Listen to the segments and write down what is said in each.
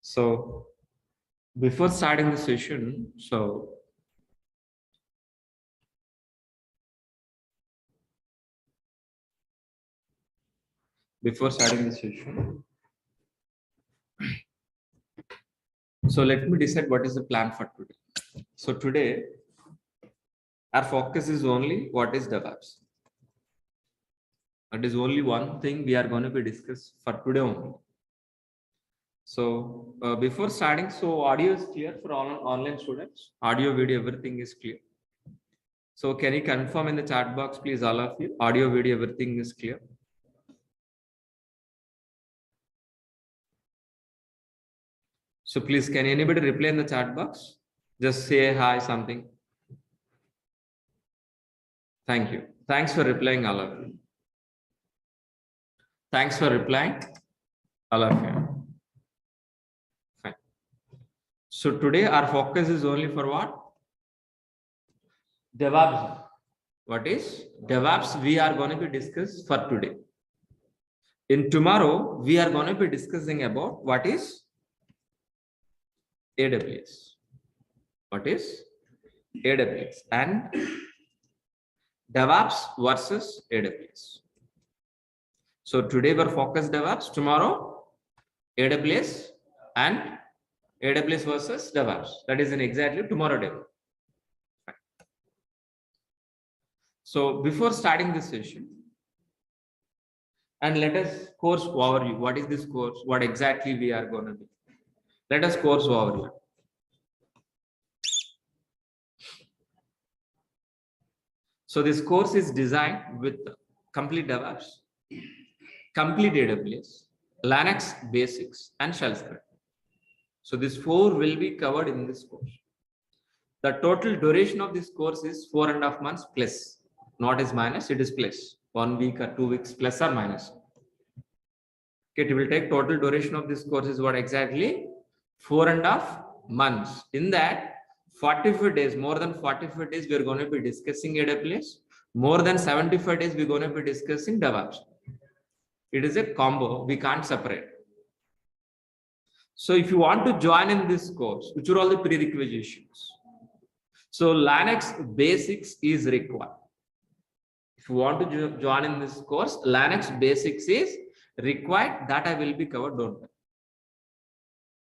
So before starting the session, so let me decide what is the plan for today. So today our focus is only what is DevOps. That is only one thing we are going to be discussed for today only. So before starting, so audio is clear for all online students. Audio, video, everything is clear. So can you confirm in the chat box, please, all of you? Audio, video, everything is clear. So please, can anybody reply in the chat box? Just say hi, something. Thank you. Thanks for replying, all of you. Thanks for replying, all of you. Fine. So today our focus is only for what? DevOps. What is DevOps? We are going to be discussed for today. In tomorrow, we are going to be discussing about what is AWS. What is AWS and DevOps versus AWS. So today we're focused DevOps, tomorrow AWS and AWS versus DevOps. That is in exactly tomorrow DevOps. So before starting this session, and let us course overview. What is this course? What exactly we are going to do? Let us course overview. So this course is designed with complete DevOps, complete AWS, Linux basics, and shell script. So these four will be covered in this course. The total duration of this course is 4.5 months plus, not is minus, it is plus. 1 week or 2 weeks plus or minus. Okay, it will take total duration of this course is what exactly 4.5 months. In that 45 days, more than 45 days, we are going to be discussing AWS. More than 75 days, we're going to be discussing DevOps. It is a combo, we can't separate. So if you want to join in this course, which are all the prerequisites? So Linux basics is required. If you want to join in this course, Linux basics is required. That I will be covered, don't worry.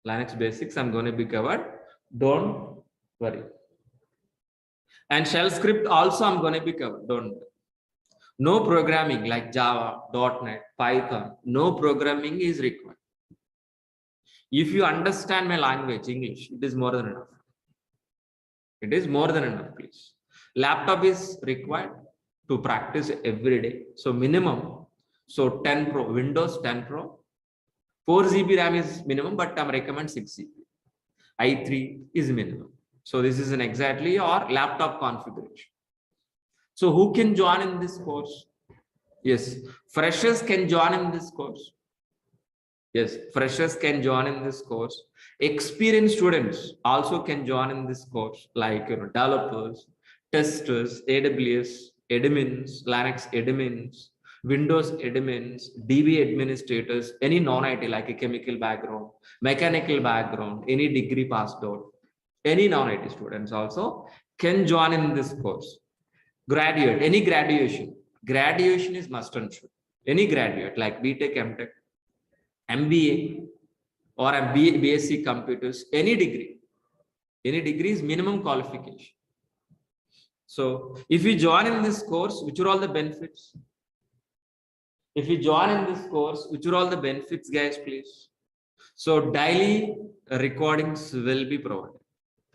Linux basics I'm going to be covered, don't worry. And shell script also I'm going to be covered, don't worry. No programming like Java, .NET, Python, no programming is required. If you understand my language, English, it is more than enough. It is more than enough, please. Laptop is required to practice every day. So minimum, so 10 Pro, Windows 10 Pro, 4 GB RAM is minimum, but I'm recommend 6 GB. i3 is minimum. So this is an exactly your laptop configuration. So who can join in this course? Yes, freshers can join in this course. Yes, freshers can join in this course. Experienced students also can join in this course, like developers, testers, AWS admins, Linux admins, Windows admins, DB administrators, any non-IT like a chemical background, mechanical background, any degree passed out, any non-IT students also can join in this course. Graduate, any graduation is must and should. Any graduate like BTech, MTech, MBA or a BSc computers, any degree is minimum qualification. So if you join in this course, which are all the benefits? If you join in this course, which are all the benefits, guys, please? So daily recordings will be provided.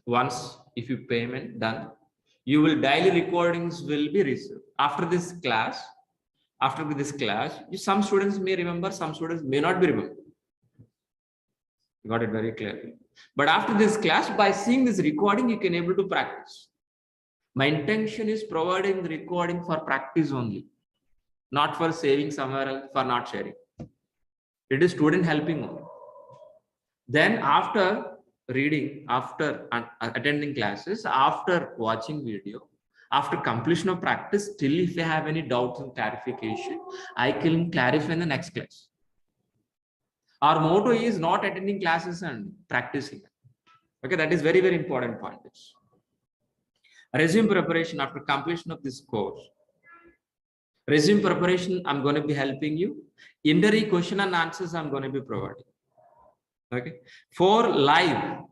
Once if you payment done, you will daily recordings will be received. After this class, some students may remember, some students may not be remember. You got it very clearly. But after this class, by seeing this recording, you can able to practice. My intention is providing the recording for practice only, not for saving somewhere else, for not sharing. It is student helping only. Then after reading, after attending classes, after watching video, after completion of practice, still if you have any doubts and clarification, I can clarify in the next class. Our motto is not attending classes and practicing. Okay, that is very, very important point. Resume preparation after completion of this course. Resume preparation, I'm going to be helping you. Interview question and answers, I'm going to be providing. Okay, 4 live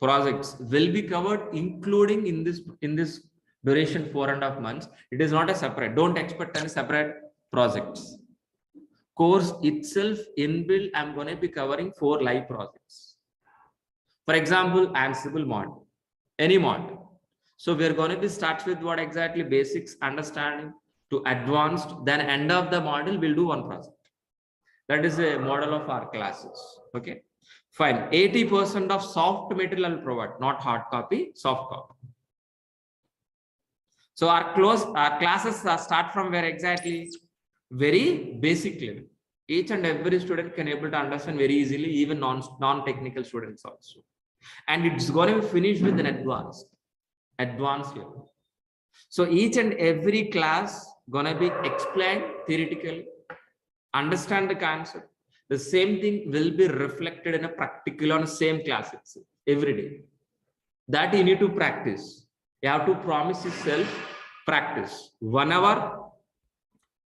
projects will be covered, including in this duration 4.5 months. It is not a separate. Don't expect any separate projects. Course itself inbuilt, I'm going to be covering 4 live projects. For example, Ansible module, any module. So we're going to be start with what exactly basics, understanding to advanced, then end of the module, we'll do one project. That is a model of our classes. Okay, fine. 80% of soft material I'll provide, not hard copy, soft copy. So our classes start from where exactly? Very basic level. Each and every student can able to understand very easily, even non-technical students also. And it's going to be finished with an advanced level. So each and every class gonna be explained theoretically, understand the concept. The same thing will be reflected in a practical on the same class itself every day. That you need to practice. You have to promise yourself practice 1 hour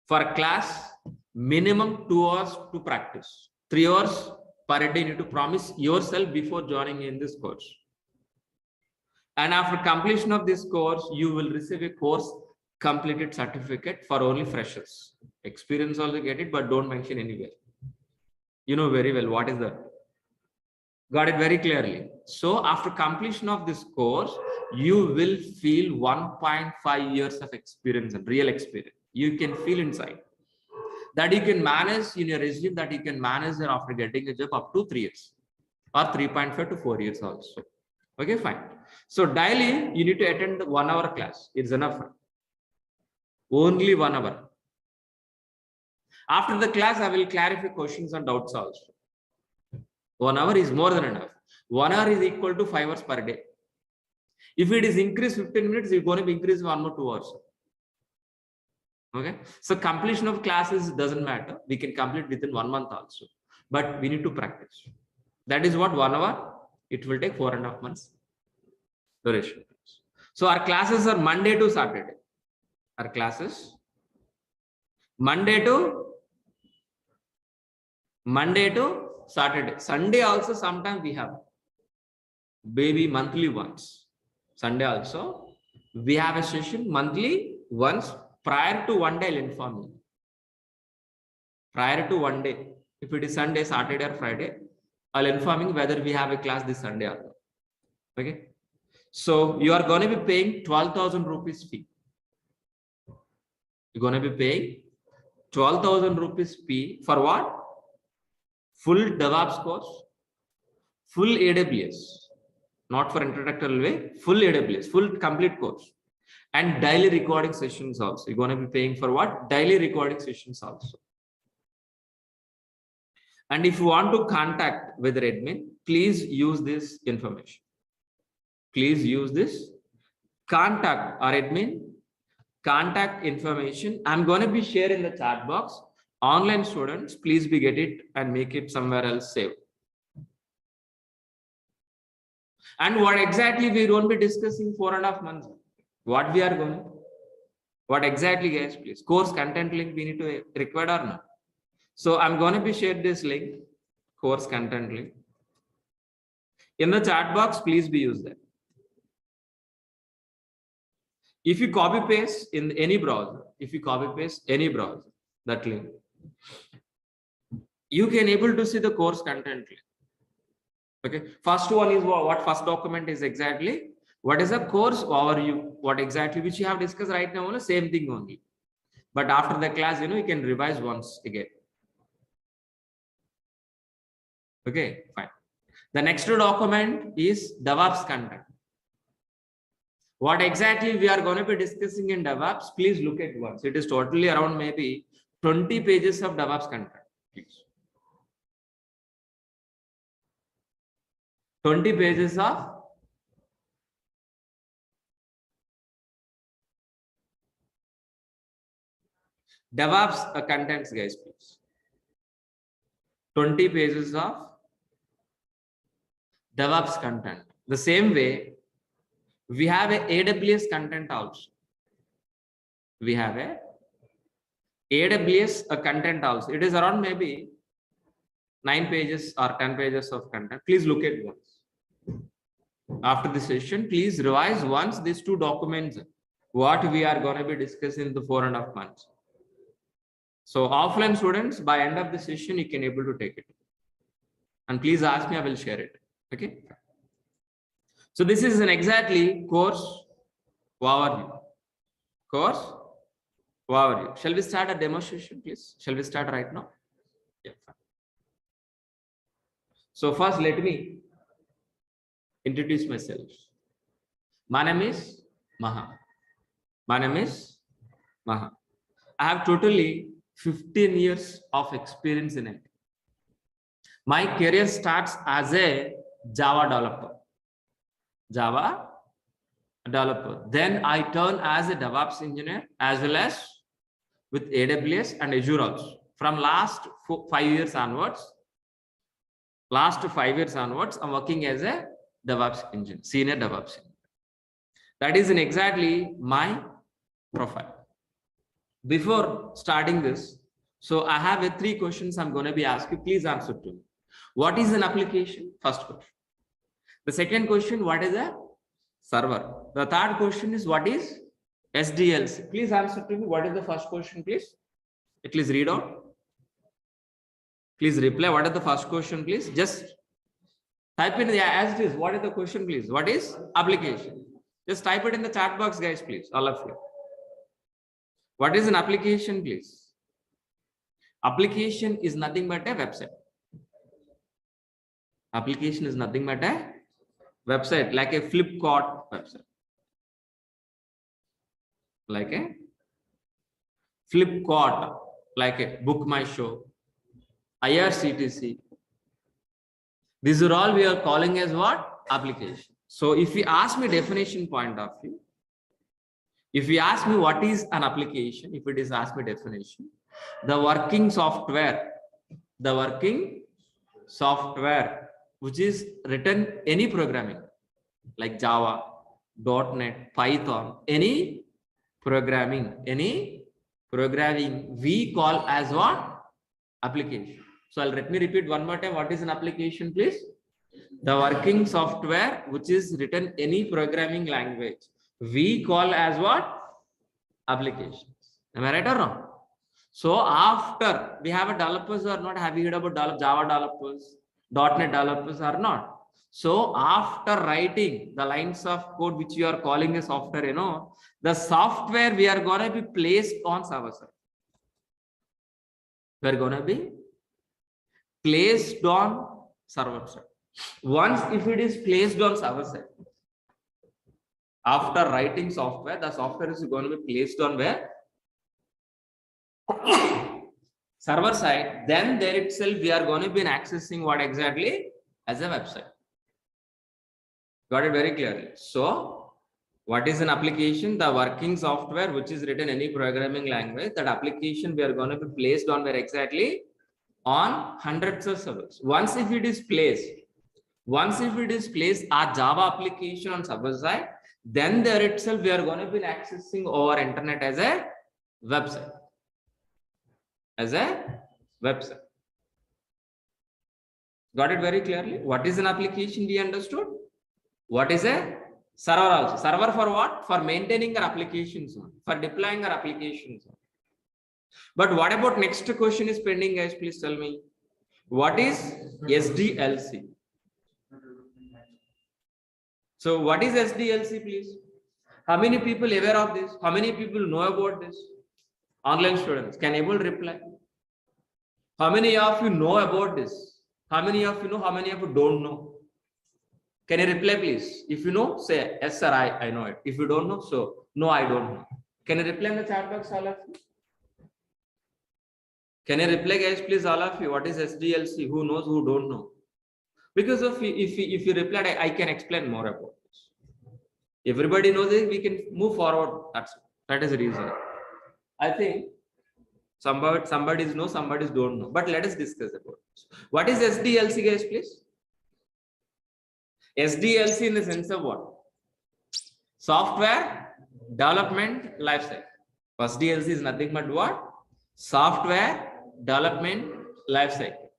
for a class, minimum 2 hours to practice. 3 hours per day you need to promise yourself before joining in this course. And after completion of this course, you will receive a course completed certificate for only freshers. Experience also get it, but don't mention anywhere. You know very well what is that. Got it very clearly. So after completion of this course, you will feel 1.5 years of experience and real experience. You can feel inside that you can manage in your resume, that you can manage after getting a job up to 3 years or 3.5 to 4 years also. Okay, fine. So daily you need to attend 1 hour class. It's enough. Only 1 hour. After the class, I will clarify questions and doubts also. 1 hour is more than enough. 1 hour is equal to 5 hours per day. If it is increased 15 minutes, it's going to be increased 1 more 2 hours. Okay. So completion of classes doesn't matter. We can complete within 1 month also. But we need to practice. That is what 1 hour. It will take 4.5 months duration. So our classes are Monday to Saturday. Our classes Monday to Saturday. Sunday also sometimes we have baby monthly once. Sunday also we have a session monthly once. Prior to 1 day, I'll inform you. Prior to 1 day, if it is Sunday, Saturday, or Friday, I'll inform you whether we have a class this Sunday or not. Okay. So you are going to be paying 12,000 rupees fee. You're going to be paying 12,000 rupees fee for what? Full DEVOPS course, full AWS, not for introductory way, full AWS, full complete course, and daily recording sessions also. You're going to be paying for what? Daily recording sessions also. And if you want to contact with the admin, please use this information. Please use this. Contact our admin. Contact information. I'm going to be sharing the chat box. Online students, please be get it and make it somewhere else save. And what exactly we won't be discussing 4.5 months. What we are going? What exactly, guys? Please. Course content link we need to require or not. So I'm going to be share this link, course content link. In the chat box, please be used that. If you copy paste in any browser, that link, you can able to see the course content link. Okay. First one is what first document is exactly. What is a course overview? What exactly which you have discussed right now? Only same thing only. But after the class, you can revise once again. Okay, fine. The next document is DEVOPS content. What exactly we are going to be discussing in DEVOPS, please look at once. It is totally around maybe 20 pages of DEVOPS content. Please. 20 pages of DEVOPS contents, guys, please. 20 pages of DevOps content. The same way, we have a AWS content also. We have a AWS content also. It is around maybe 9 pages or 10 pages of content. Please look at once. After the session, please revise once these two documents, what we are going to be discussing in the 4.5 months. So offline students, by end of the session, you can able to take it. And please ask me, I will share it. Okay. So this is an exactly course overview. Course overview. Shall we start a demonstration, please? Shall we start right now? Yeah. So first, let me introduce myself. My name is Maha. My name is Maha. I have totally 15 years of experience in it. My career starts as a Java developer. Java developer. Then I turn as a DevOps engineer as well as with AWS and Azure also. From last 5 years onwards, I'm working as a DevOps engineer, senior DevOps engineer. That is in exactly my profile. Before starting this, so I have 3 questions I'm going to be asking. Please answer to me. What is an application? First question. The second question, what is a server? The third question is, what is SDLC? Please answer to me. What is the first question, please? Please read out. Please reply. What is the first question, please? Just type in as it is. What is the question, please? What is application? Just type it in the chat box, guys, please. All of you. What is an application, please? Application is nothing but a website. Application is nothing but a website, like a Flipkart website. Like a Flipkart, like a Book My Show, IRCTC. These are all we are calling as what? Application. So if you ask me definition point of view, if you ask me what is an application, if it is ask me definition, the working software which is written any programming like Java, .NET, Python, any programming we call as what? Application. So let me repeat one more time. What is an application, please? The working software which is written any programming language we call as what? Applications. Am I right or wrong? So after we have a developers or not, have you heard about Java developers, .NET developers or not? So after writing the lines of code which you are calling a software, the software we are going to be placed on server side. We are going to be placed on server side. Once if it is placed on server side, after writing software, the software is going to be placed on where? Server side. Then there itself we are going to be accessing what exactly? As a website. Got it very clearly. So what is an application? The working software which is written any programming language. That application we are going to be placed on where exactly? On hundreds of servers. Once if it is placed a Java application on server side, then there itself we are going to be accessing over internet as a website. Got it very clearly? What is an application? We understood. What is a server also? Server for what? For maintaining our applications, for deploying our applications. But what about next question is pending, guys? Please tell me. What is SDLC? So what is SDLC, please? How many people aware of this? How many people know about this? Online students can able to reply. How many of you know about this? How many of you know? How many of you don't know? Can you reply, please? If you know, say yes, sir. I know it. If you don't know, so no, I don't know. Can you reply in the chat box, all of you? Can you reply, guys, please, all of you? What is SDLC? Who knows? Who don't know? Because if you replied, I can explain more about this. Everybody knows it, we can move forward. That is the reason. I think somebody knows, somebody don't know. But let us discuss about it. What is SDLC, guys, please? SDLC in the sense of what? Software development lifecycle. SDLC is nothing but what? Software development lifecycle.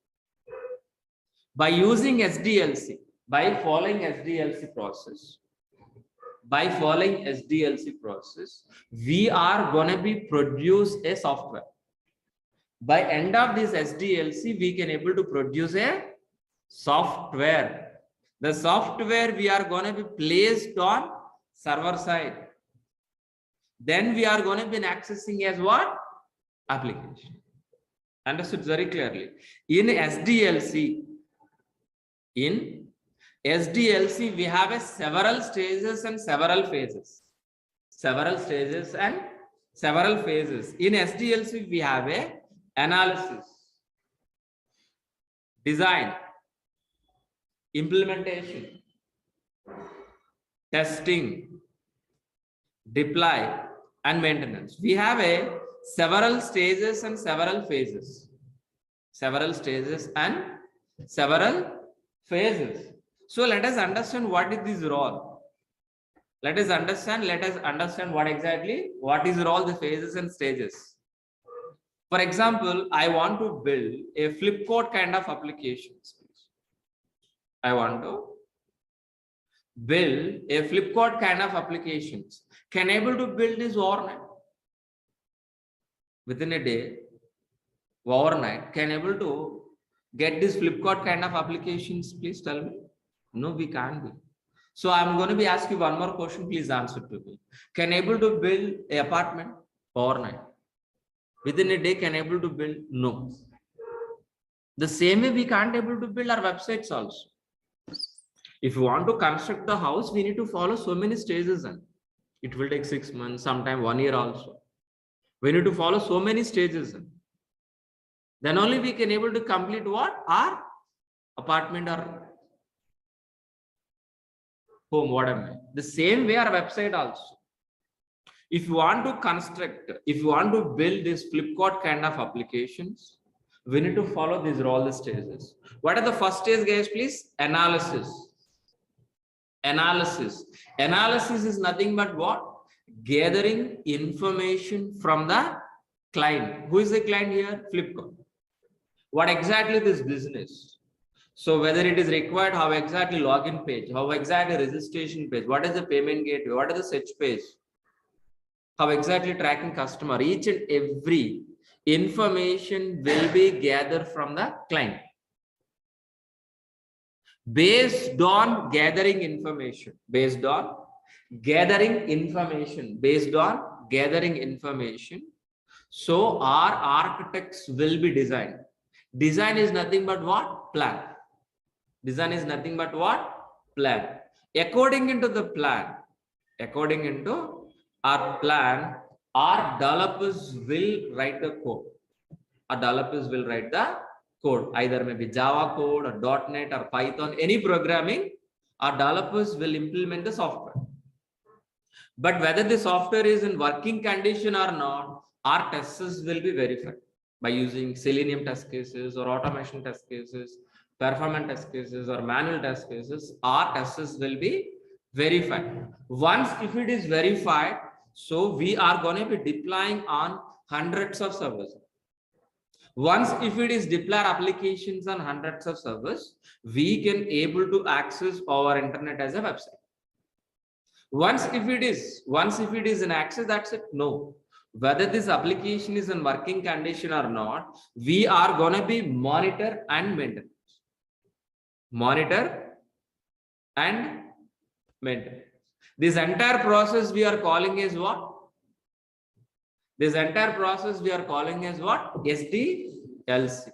By using SDLC, by following SDLC process, we are going to be produce a software. By end of this SDLC, we can able to produce a software. The software we are going to be placed on server side. Then we are going to be accessing as what? Application. Understood very clearly. In SDLC, we have a several stages and several phases. In SDLC, we have a analysis, design, implementation, testing, deploy, and maintenance. We have a several stages and several phases. So let us understand what is this role. Let us understand what is role, the phases and stages. For example, I want to build a Flipkart kind of applications. I want to build a Flipkart kind of applications. Can able to build this overnight? Within a day, overnight, can able to get this Flipkart kind of applications? Please tell me. No, we can't be. So I'm going to be asking you one more question. Please answer to me. Can able to build an apartment overnight? Within a day, can able to build? No. The same way we can't able to build our websites also. If you want to construct the house, we need to follow so many stages, and it will take 6 months, sometime 1 year also. We need to follow so many stages. Then only we can able to complete what? Our apartment or home, whatever. The same way our website also. If you want to construct, if you want to build this Flipkart kind of applications, we need to follow these all the stages. What are the first stage, guys, please? Analysis. Analysis is nothing but what? Gathering information from the client. Who is the client here? Flipkart. What exactly this business? So whether it is required, how exactly login page, how exactly registration page, what is the payment gateway, what is the search page, how exactly tracking customer, each and every information will be gathered from the client. Based on gathering information, so our architects will be designed. Design is nothing but what? Plan. Design is nothing but what? Plan. According into our plan, our developers will write the code. Either maybe Java code or .NET or Python, any programming, our developers will implement the software. But whether the software is in working condition or not, our testers will be verified by using Selenium test cases or automation test cases, performance test cases or manual test cases. Our testers will be verified. Once if it is verified, so we are going to be deploying on hundreds of servers. Once if it is deploy applications on hundreds of servers, we can able to access our internet as a website. Once if it is in access, that's it. No, whether this application is in working condition or not, we are going to be monitor and maintain. This entire process we are calling as what? SDLC.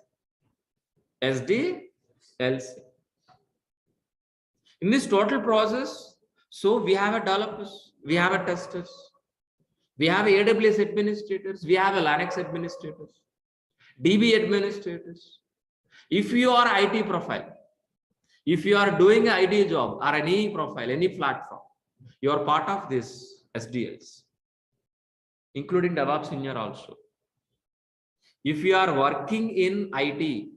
In this total process, so we have a developers, we have a testers, we have AWS administrators, we have a Linux administrators, DB administrators. If you are IT profile, if you are doing an IT job or any profile, any platform, you are part of this SDLC, including DevOps engineer also. If you are working in IT,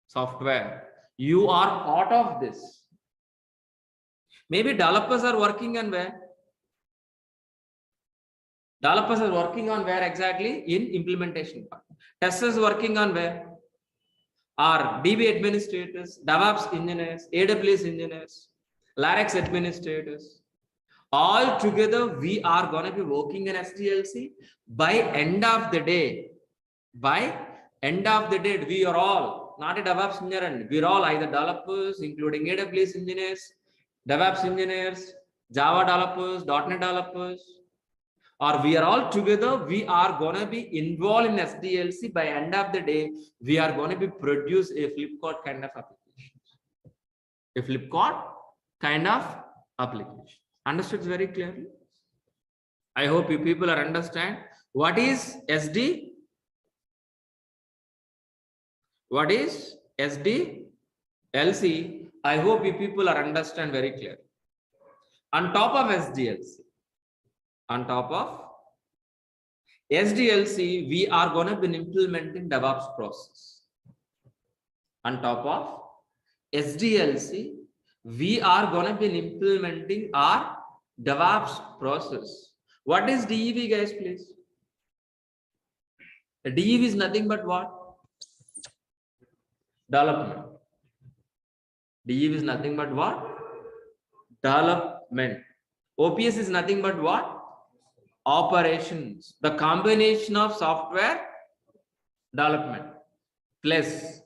software. You are part of this. Maybe developers are working on where? Developers are working on where exactly? In implementation part. Testers working on where? Are DB administrators, DevOps engineers, AWS engineers, Linux administrators. All together, we are going to be working in SDLC. By end of the day, we are all not a DevOps engineer, we are all either developers, including AWS engineers, DevOps engineers, Java developers, .NET developers, or we are all together. We are going to be involved in SDLC. By end of the day, we are going to be produce a Flipkart kind of application. A Flipkart kind of application. Understood very clearly? I hope you people are understand what is SD. What is SDLC? I hope you people are understand very clearly. On top of SDLC, we are going to be implementing DevOps process. On top of SDLC, we are going to be implementing our DevOps process. What is DEV, guys, please? The DEV is nothing but what? Development. DEV is nothing but what? Development. OPS is nothing but what? Operations. The combination of software development plus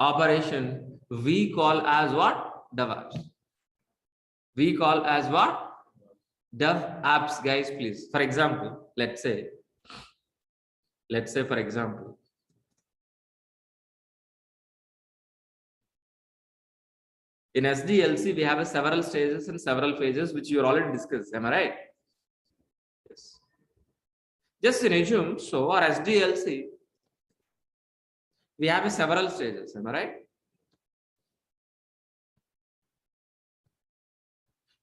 operation we call as what? DevOps. We call as what? DevOps, guys, please. For example, let's say for example, in SDLC, we have several stages and several phases, which you already discussed. Am I right? Yes. Just in assume, so our SDLC, we have several stages. Am I right?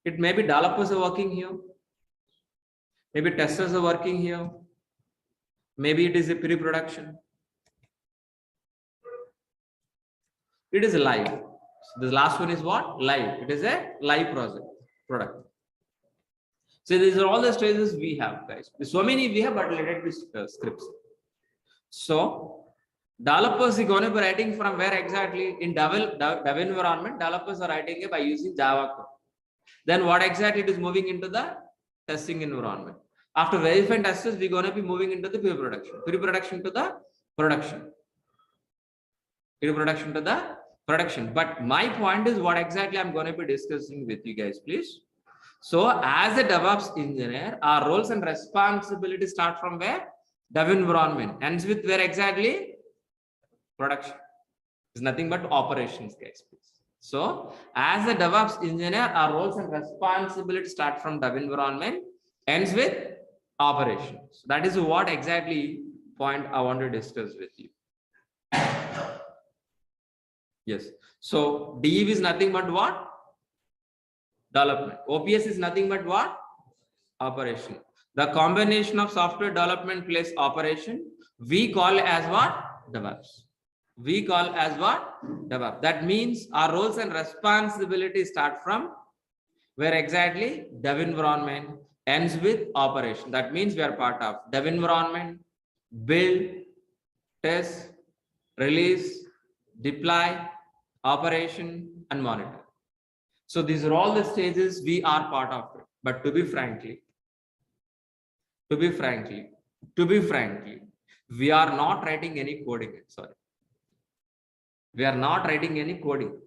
It may be developers are working here. Maybe testers are working here. Maybe it is a pre-production. It is live. So the last one is what? Live. It is a live product. So these are all the stages we have, guys. So many we have, but let it be scripts. So developers are going to be writing from where exactly? In dev environment, developers are writing it by using Java code. Then what exactly it is moving into the testing environment. After verifying testers, we're going to be moving into the pre-production. Pre-production to the production. Pre-production to the production. But my point is what exactly I'm going to be discussing with you guys, please. So as a DevOps engineer, our roles and responsibilities start from where? Dev environment. Ends with where exactly? Production. It's nothing but operations, guys, please. So as a DevOps engineer, our roles and responsibilities start from dev environment, ends with operations. That is what exactly point I want to discuss with you. Yes. So DEV is nothing but what? Development. OPS is nothing but what? Operation. The combination of software development plus operation, we call as what? DevOps. We call as what? DevOps. That means our roles and responsibilities start from where exactly? Dev environment, ends with operation. That means we are part of dev environment, build, test, release, deploy, operation, and monitor. So these are all the stages we are part of it. But to be frankly, we are not writing any coding. Sorry. We are not writing any coding.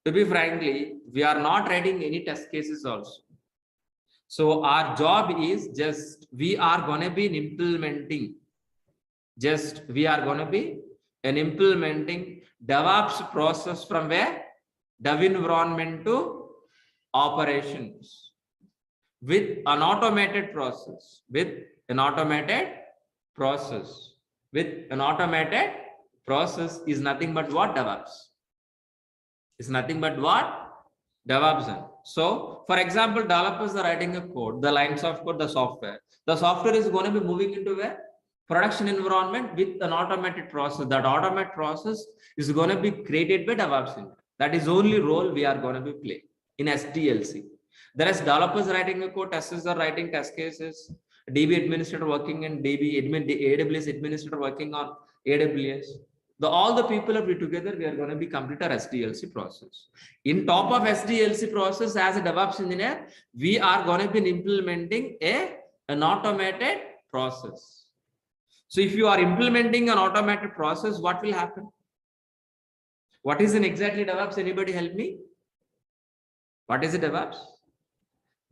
To be frankly, we are not writing any test cases also. So our job is just, we are going to be implementing DevOps process from where? Dev environment to operations with an automated process, process is nothing but what? DevOps. Is nothing but what? DevOps. So, for example, developers are writing a code, the lines of code, the software. The software is going to be moving into where? production environment with an automated process. That automated process is going to be created by DevOps engineer. That is only role we are going to be playing in SDLC. There is developers writing a code, testers are writing test cases, DB administrator working in AWS administrator working on AWS. All the people are together, we are going to be complete our SDLC process. In top of SDLC process, as a DevOps engineer, we are going to be implementing an automated process. So if you are implementing an automated process, what will happen? What is an exactly DevOps? Anybody help me? What is a DevOps?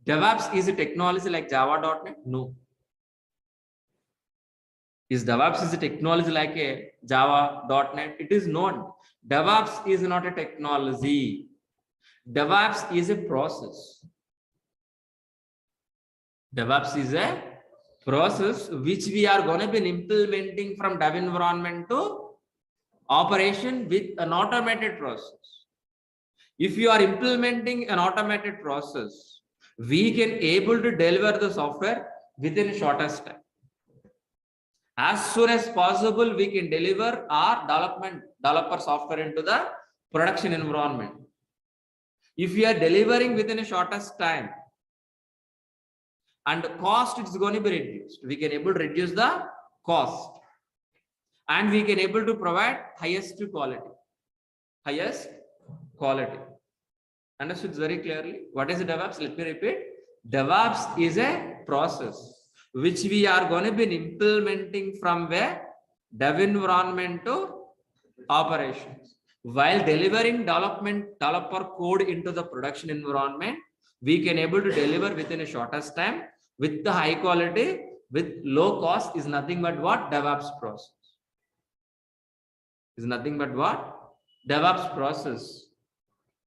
DevOps is a technology like Java.NET? No. Is DevOps is a technology like a Java.NET? It is not. DevOps is not a technology. DevOps is a process. DevOps is a process which we are going to be implementing from dev environment to operation with an automated process. If you are implementing an automated process, we can able to deliver the software within a shortest time. As soon as possible, we can deliver our developer software into the production environment. If we are delivering within a shortest time, and cost is going to be reduced, we can able to reduce the cost, and we can able to provide highest quality. Understood very clearly? What is DevOps? Let me repeat. DevOps is a process which we are going to be implementing from where dev environment to operations. While delivering developer code into the production environment, we can able to deliver within a shortest time with the high quality, with low cost is nothing but what? DevOps process. Is nothing but what? DevOps process.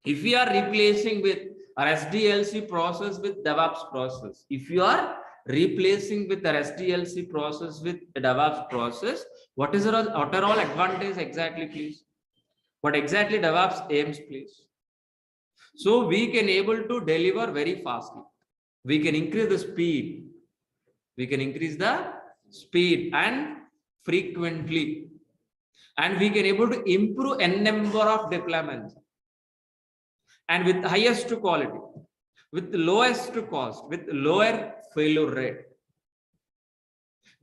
If you are replacing with our SDLC process with DevOps process, if you are replacing with the SDLC process with the DevOps process, what are all advantage exactly, please? What exactly DevOps aims, please? So we can able to deliver very fastly. We can increase the speed. We can increase the speed and frequently. And we can able to improve n number of deployments. And with highest quality, with lowest cost, with lower failure rate.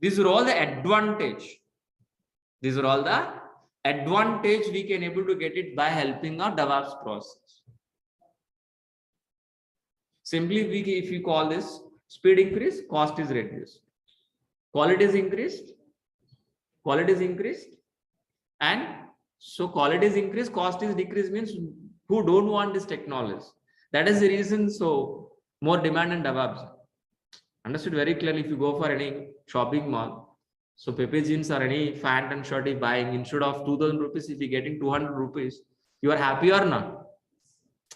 These are all the advantage. These are all the advantage we can able to get it by helping our DevOps process. Simply, if you call this speed increase, cost is reduced. Quality is increased. And so quality is increased, cost is decreased, means who don't want this technology. That is the reason. So more demand in DevOps. Understood very clearly. If you go for any shopping mall, so Pepe jeans or any pant and shirt is buying, instead of 2000 rupees, if you're getting 200 rupees, you are happy or not?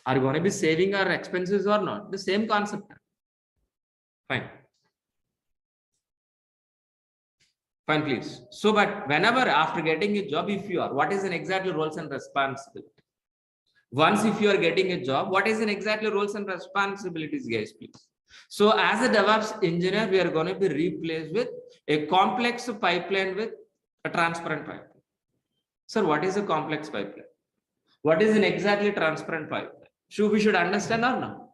Are you going to be saving our expenses or not? The same concept. Fine. Fine, please. So, but whenever after getting a job, if you are, what is an exactly roles and responsibility? Once if you are getting a job, what is an exactly roles and responsibilities, guys, please? So as a DevOps engineer, we are going to be replaced with a complex pipeline with a transparent pipeline. Sir, what is a complex pipeline? What is an exactly transparent pipeline? We should understand or not?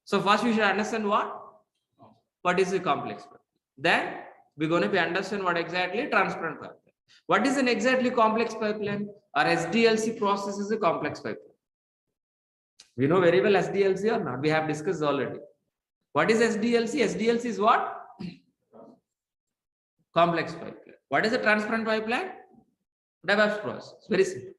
So first we should understand what is a complex pipeline. Then we're going to be understand what exactly transparent pipeline. What is an exactly complex pipeline? Our SDLC process is a complex pipeline. We know very well SDLC or not? We have discussed already. What is SDLC? SDLC is what? Complex pipeline. What is a transparent pipeline? DevOps process. Very simple.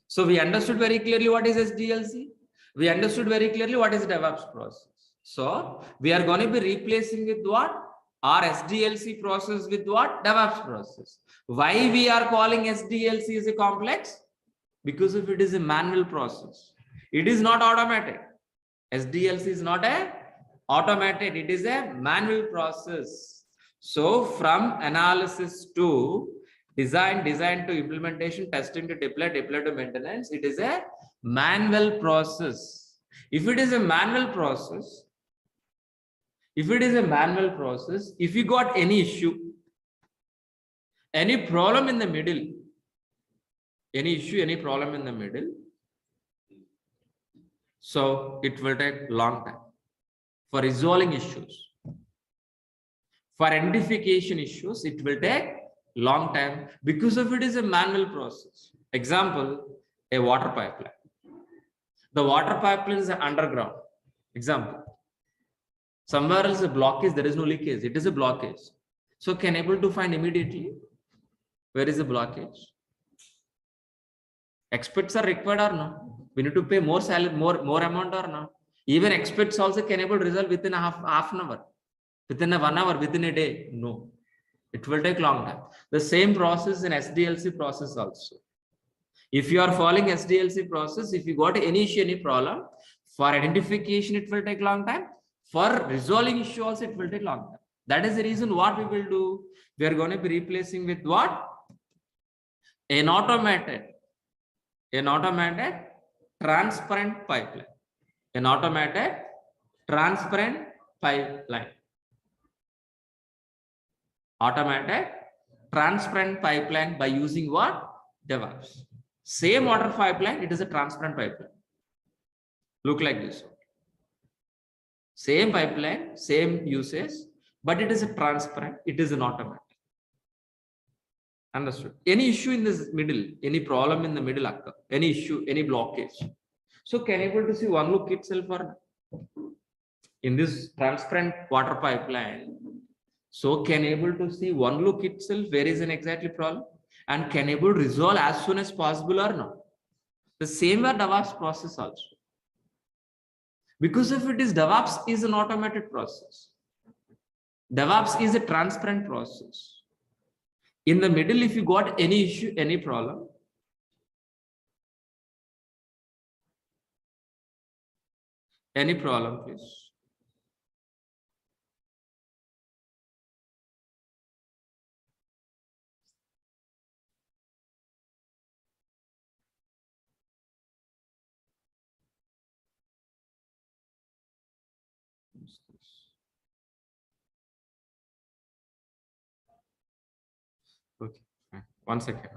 So we understood very clearly what is SDLC. We understood very clearly what is DevOps process. So we are going to be replacing with what? Our SDLC process with what? DevOps process. Why we are calling SDLC as a complex? Because if it is a manual process, it is not automated. SDLC is not a automated, it is a manual process. So from analysis to design to implementation, testing to deploy to maintenance, it is a manual process. If it is a manual process, if you got any issue, Any problem in the middle, any issue, any problem in the middle, so it will take long time for resolving issues. For identification issues, it will take long time because of it is a manual process. Example, a water pipeline. The water pipeline is underground. Example, somewhere else a blockage, there is no leakage, it is a blockage. So can able to find immediately where is the blockage? Experts are required or not? We need to pay more salary, more amount or not? Even experts also can able to resolve within half an hour, within a 1 hour, within a day. No, it will take long time. The same process in SDLC process also. If you are following SDLC process, if you got any issue, any problem, for identification, it will take long time. For resolving issue also, it will take long time. That is the reason what we will do. We are going to be replacing with what? An automated transparent pipeline. An automated transparent pipeline. Automated transparent pipeline by using what? DEVOPS. Same water pipeline, it is a transparent pipeline. Look like this. Same pipeline, same usage, but it is a transparent, it is an automatic. Understood? Any issue in this middle, any problem in the middle occur, any issue, any blockage. So can able to see one look itself or in this transparent water pipeline. So can able to see one look itself where is an exactly problem and can able to resolve as soon as possible or not. The same way DEVOPS process also. Because if it is DEVOPS is an automated process. DEVOPS is a transparent process. In the middle, if you got any issue, any problem, please. Okay, fine. 1 second.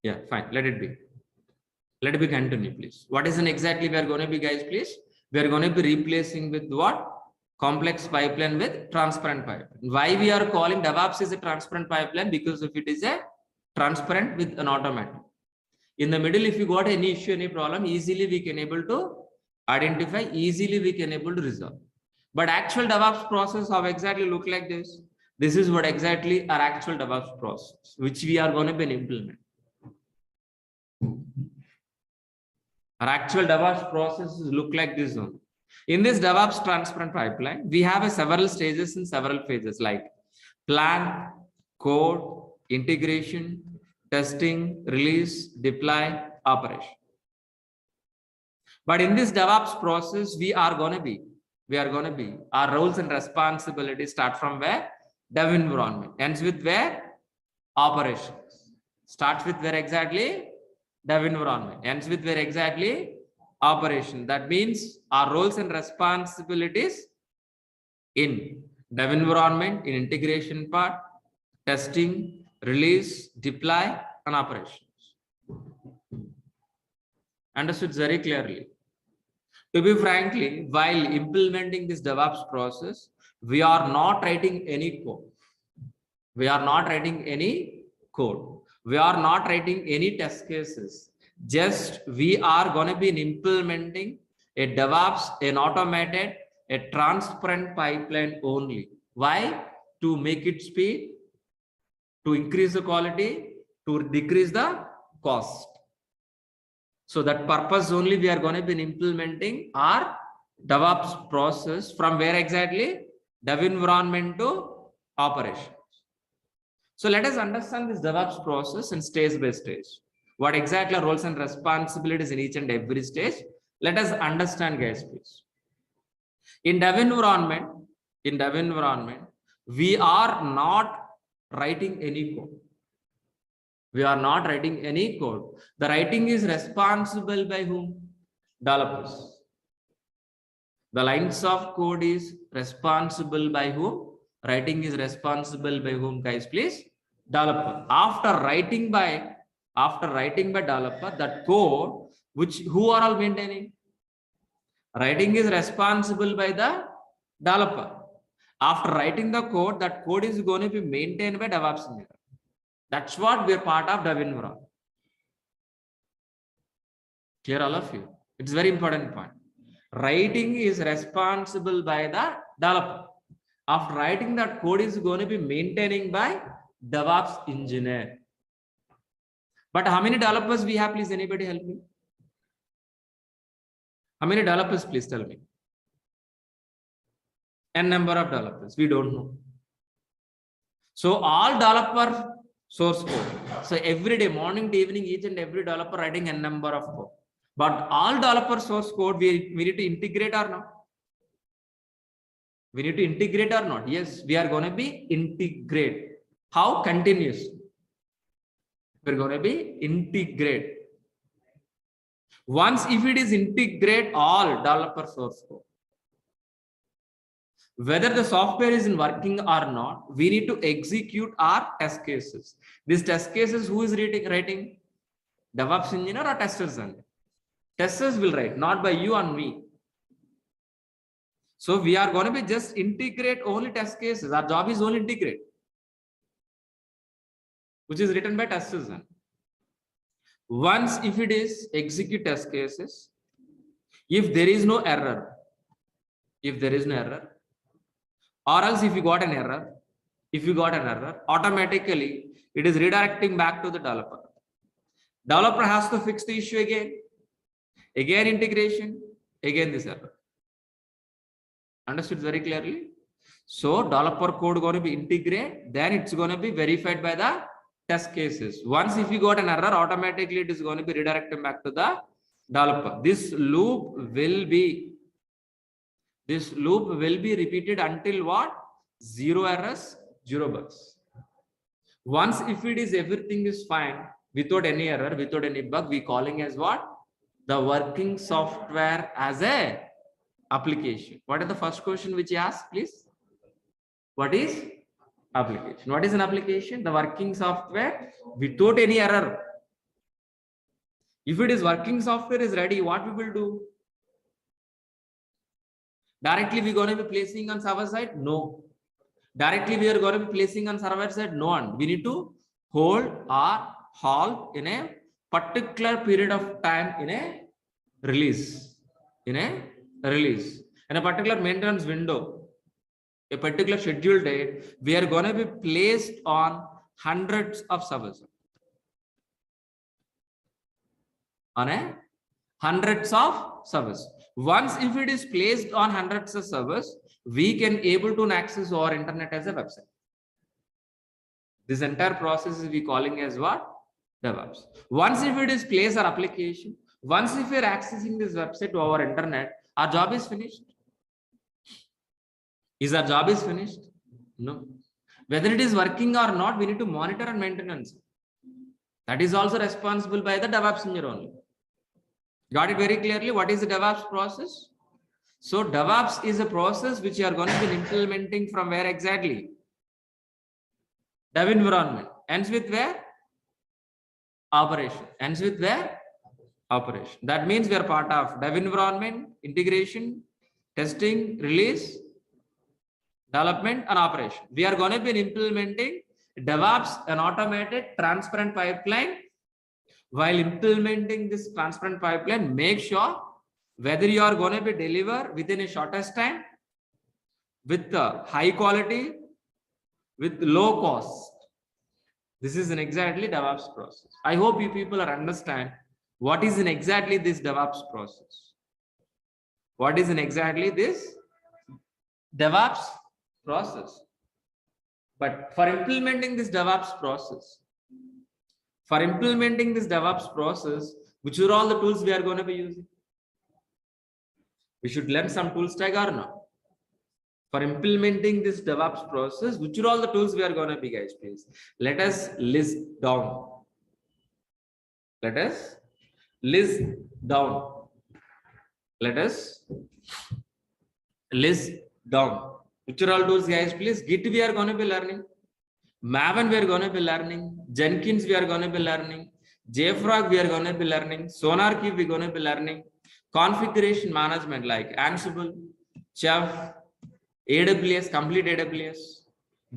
Yeah, fine. Let it be. Let it be continue, please. What is an exactly we are going to be, guys, please? We are going to be replacing with what? Complex pipeline with transparent pipeline. Why we are calling DEVOPS is a transparent pipeline? Because if it is a transparent with an automatic. In the middle, if you got any issue, any problem, easily we can able to identify, easily we can able to resolve. But actual DEVOPS process, how exactly look like this? This is what exactly our actual DEVOPS process, which we are going to be implement. Our actual DEVOPS processes look like this one. In this DEVOPS transparent pipeline, we have several stages and several phases like plan, code, integration, testing, release, deploy, operation. But in this DEVOPS process, our roles and responsibilities start from where? Dev environment. Ends with where? Operations. Starts with where exactly? Dev environment. Ends with where exactly? Operation. That means our roles and responsibilities in dev environment, in integration part, testing, release, deploy, and operations. Understood very clearly. To be frankly, while implementing this DEVOPS process, we are not writing any code. We are not writing any code. We are not writing any test cases. Just we are going to be implementing a DEVOPS, an automated, a transparent pipeline only. Why? To make it speed, to increase the quality, to decrease the cost. So that purpose only we are going to be implementing our DEVOPS process from where exactly? Dev environment to operations. So let us understand this DEVOPS process in stage by stage. What exactly are roles and responsibilities in each and every stage? Let us understand, guys, please. In dev environment, we are not writing any code. We are not writing any code. The writing is responsible by whom? Developers. The lines of code is responsible by whom? Writing is responsible by whom, guys? Please, developer. After writing by developer, that code, who are all maintaining? Writing is responsible by the developer. After writing the code, that code is going to be maintained by DevOps engineer. That's what we are part of dev environment. Clear, all of you? It's a very important point. Writing is responsible by the developer. After writing, that code is going to be maintaining by DevOps engineer. But how many developers we have? Please, anybody help me? How many developers? Please tell me. N number of developers. We don't know. So all developer source code. So every day, morning to evening, each and every developer writing N number of code. But all developer source code, we need to integrate or not? We need to integrate or not? Yes, we are going to be integrate. How? Continuous. We're going to be integrate. Once if it is integrate all developer source code, whether the software is in working or not, we need to execute our test cases. These test cases, who is writing? DevOps engineer or testers? Testers will write, not by you and me. So we are going to be just integrate only test cases. Our job is only integrate, which is written by testers. Once if it is execute test cases, if there is no error, or else if you got an error, automatically it is redirecting back to the developer. Developer has to fix the issue again integration, again this error. Understood very clearly? So developer code going to be integrate, then it's going to be verified by the test cases. Once if you got an error, automatically it is going to be redirected back to the developer. This loop will be repeated until what? 0 errors, 0 bugs. Once if it is everything is fine, without any error, without any bug, we calling as what? The working software as a application. What is the first question which you asked, please? What is application? What is an application? The working software without any error. If it is working software is ready, what we will do? Directly we are going to be placing on server side? No. Directly we are going to be placing on server side? No. And we need to hold or halt in a particular period of time in a release. In a particular maintenance window, a particular scheduled date, we are going to be placed on hundreds of servers. Hundreds of servers. Once if it is placed on hundreds of servers, we can able to access our internet as a website. This entire process is we calling as what? DevOps. Once if it is placed our application, once if we are accessing this website to our internet, our job is finished. Is our job is finished? No. Whether it is working or not, we need to monitor and maintenance. That is also responsible by the DevOps engineer only. Got it very clearly? What is the DevOps process? So DevOps is a process which you are going to be implementing from where exactly? Dev environment. Ends with where? Operation. Ends with where? Operation. That means we are part of dev environment, integration, testing, release, development, and operation. We are going to be implementing DevOps, an automated transparent pipeline. While implementing this transparent pipeline, make sure whether you are going to be deliver within a shortest time, with high quality, with low cost. This is an exactly DevOps process. I hope you people are understand what is in exactly this DevOps process. What is in exactly this DevOps process. But for implementing this DevOps process, which are all the tools we are going to be using? We should learn some tools tag or not? For implementing this DevOps process, which are all the tools we are going to be, guys, please? Let us list down. Let us list down. Let us list down. Which are all tools, guys? Please, Git we are going to be learning. Maven we are going to be learning. Jenkins we are going to be learning. JFrog we are going to be learning. SonarQube we are going to be learning. Configuration management like Ansible, Chef, AWS, complete AWS.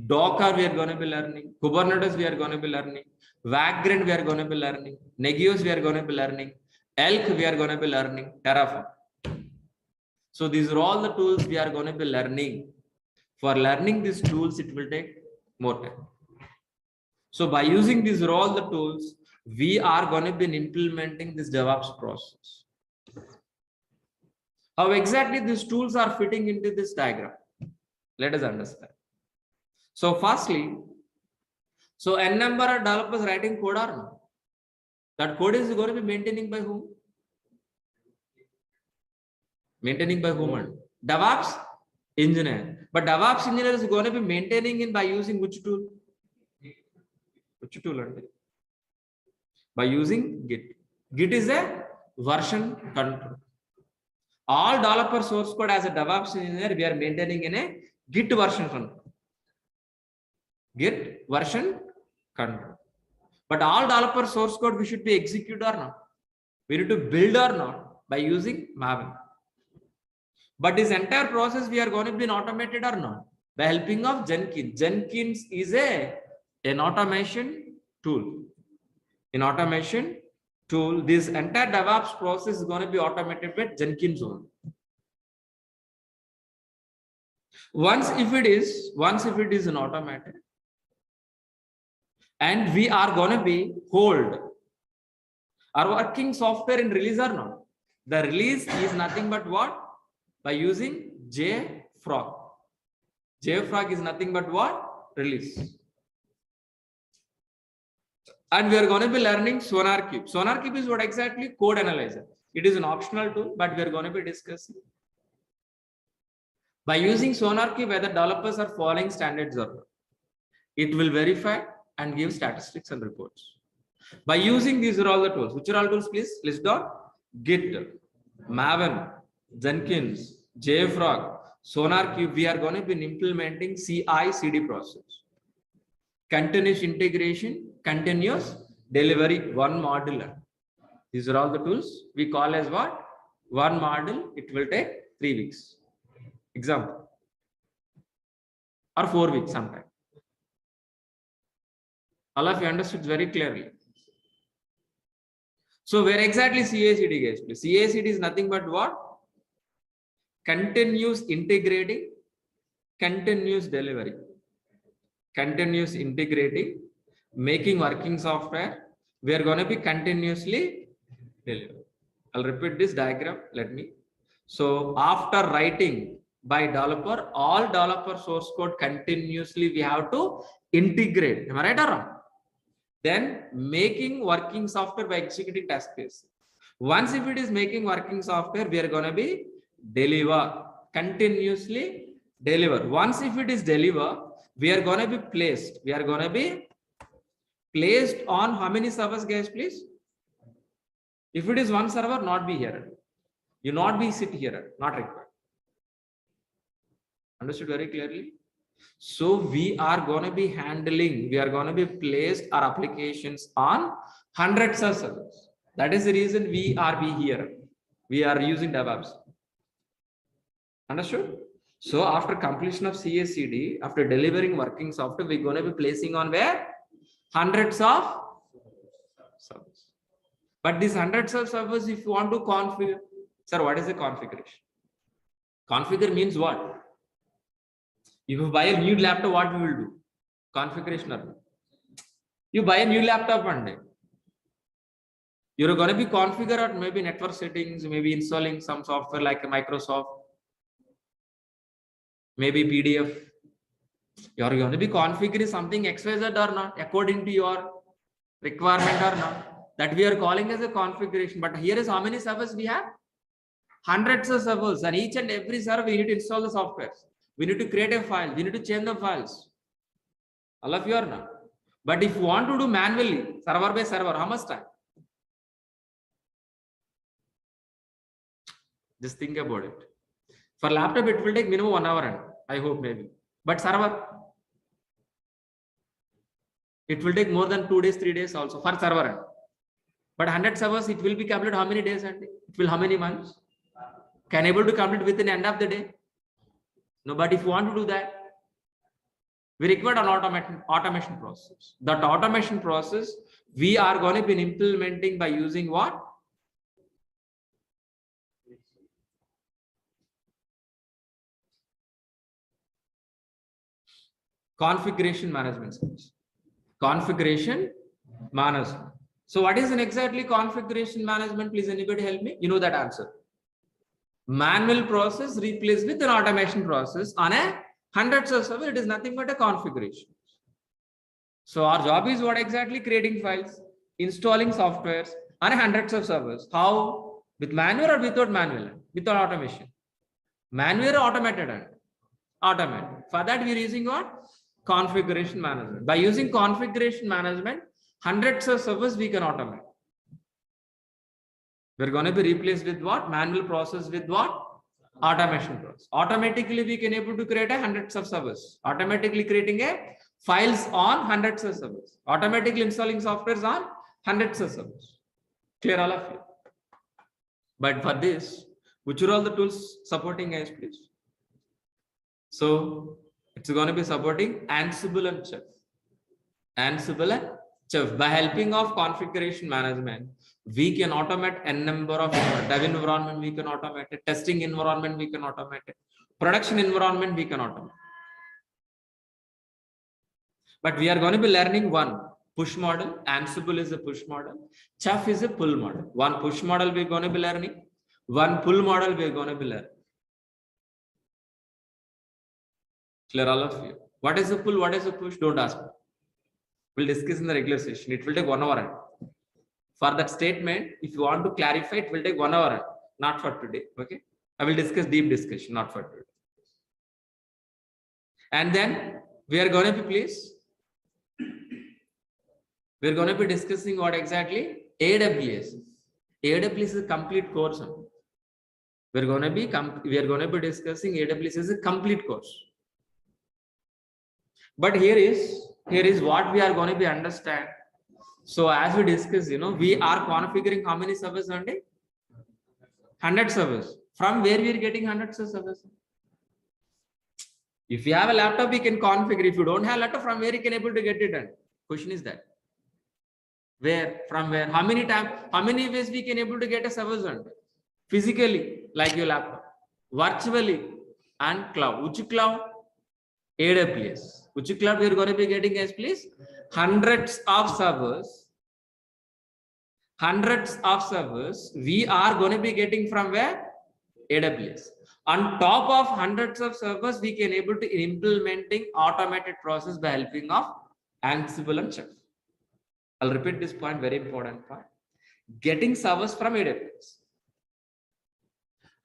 Docker we are going to be learning. Kubernetes we are going to be learning. Vagrant we are going to be learning. Negios we are going to be learning. Elk we are going to be learning. Terraform. So these are all the tools we are going to be learning. For learning these tools, it will take more time. So by using these are all the tools, we are going to be implementing this DevOps process. How exactly these tools are fitting into this diagram? Let us understand. So firstly, so n number of developers writing code or no? That code is going to be maintaining by whom? Maintaining by whom? DevOps engineer. But DevOps engineer is going to be maintaining it by using which tool? Which tool? By using Git. Git is a version control. All developer source code as a DevOps engineer, we are maintaining in a Git version control. Git version control. But all developer source code we should be execute or not? We need to build or not by using Maven. But this entire process we are going to be automated or not? By helping of Jenkins. Jenkins is an automation tool. In automation tool, this entire DevOps process is going to be automated with Jenkins only. Once if it is an automated, and we are going to be hold our working software in release or not? The release is nothing but what? By using JFrog. JFrog is nothing but what? Release. And we are going to be learning SonarQube. SonarQube is what exactly? Code analyzer. It is an optional tool, but we are going to be discussing. By using SonarQube, whether developers are following standards or not, it will verify and give statistics and reports. By using these are all the tools. Which are all tools, please? List down. Git, Maven, Jenkins, JFrog, SonarQube. We are going to be implementing CI/CD process. Continuous integration, continuous delivery, one module. These are all the tools we call as what? One module. It will take 3 weeks. Example. Or 4 weeks sometime. All of you understood very clearly. So where exactly CI/CD guys? Please. CI/CD is nothing but what? Continuous integrating, continuous delivery. Continuous integrating, making working software. We are going to be continuously delivering. I'll repeat this diagram. Let me. So after writing by developer, all developer source code continuously we have to integrate. Am I right or wrong? Then making working software by executing test case. Once if it is making working software, we are going to be deliver, continuously deliver. Once if it is deliver, we are going to be placed. We are going to be placed on how many servers, guys, please? If it is one server, not be here. You not be sit here, not required. Understood very clearly? So we are going to be handling, we are going to be placed our applications on hundreds of servers. That is the reason we are here. We are using DevOps. Understood? So after completion of CI/CD, after delivering working software, we're going to be placing on where? Hundreds of servers. But these hundreds of servers, if you want to configure, sir, what is the configuration? Configure means what? If you buy a new laptop, what we will do? Configuration. You buy a new laptop one day. You're going to be configure or maybe network settings, maybe installing some software like a Microsoft, maybe PDF. You're going to be configuring something XYZ or not, according to your requirement or not. That we are calling as a configuration. But here is how many servers we have? Hundreds of servers, and each and every server we need to install the software. We need to create a file. We need to change the files. All of you are not. But if you want to do manually, server by server, how much time? Just think about it. For laptop, it will take minimum 1 hour. I hope maybe. But server, it will take more than 2 days, 3 days also for server. But 100 servers, it will be completed how many days and it will how many months? Can able to complete within the end of the day? No, but if you want to do that, we require an automation process. That automation process we are going to be implementing by using what? Configuration management. Configuration management. So what is an exactly configuration management? Please anybody help me? You know that answer. Manual process replaced with an automation process on a hundreds of servers. It is nothing but a configuration. So our job is what exactly? Creating files, installing softwares on hundreds of servers. How? With manual or without manual? Without automation. Manual or automated? Automated. For that we are using what? Configuration management. By using configuration management, hundreds of servers we can automate. We're going to be replaced with what? Manual process with what? Automation process. Automatically we can able to create a hundreds of servers. Automatically creating a files on hundreds of servers. Automatically installing softwares on hundreds of servers. Clear all of you? But for this, which are all the tools supporting guys, please? So it's going to be supporting Ansible and Chef. Ansible and Chef. By helping of configuration management, we can automate n number of dev environment, we can automate it, testing environment, we can automate it, production environment, we can automate. But we are going to be learning one push model. Ansible is a push model. Chef is a pull model. One push model we're going to be learning. One pull model we're going to be learning. Clear all of you? What is a pull? What is a push? Don't ask me. We'll discuss in the regular session. It will take 1 hour. For that statement, if you want to clarify, it will take 1 hour, not for today. Okay. I will discuss deep discussion, not for today. And then we are going to be, please, we're going to be discussing what exactly? AWS. AWS is a complete course. We are going to be discussing AWS as a complete course. But here is what we are going to be understand. So as we discussed, we are configuring how many servers one day? 100 servers. From where we are getting hundreds of servers? If you have a laptop, we can configure. If you don't have a laptop, from where you can able to get it done? Question is that. Where? From where? How many times? How many ways we can able to get a servers done? Physically, like your laptop. Virtually and cloud. Which cloud? AWS. Which cloud we are going to be getting as please? Hundreds of servers. Hundreds of servers we are going to be getting from where? AWS. On top of hundreds of servers, we can able to implementing automated process by helping of Ansible and Chef. I'll repeat this point, very important point. Getting servers from AWS.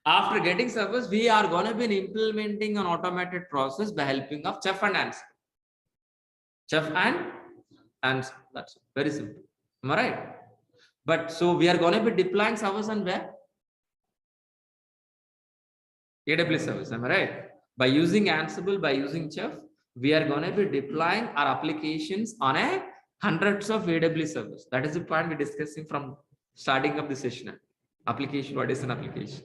After getting servers, we are going to be implementing an automated process by helping of Chef and Ansible. Chef and Ansible. That's very simple. Am I right? But so we are going to be deploying servers on where? AWS servers. Am I right? By using Ansible, by using Chef, we are going to be deploying our applications on a hundreds of AWS servers. That is the point we're discussing from starting of the session. Application. What is an application?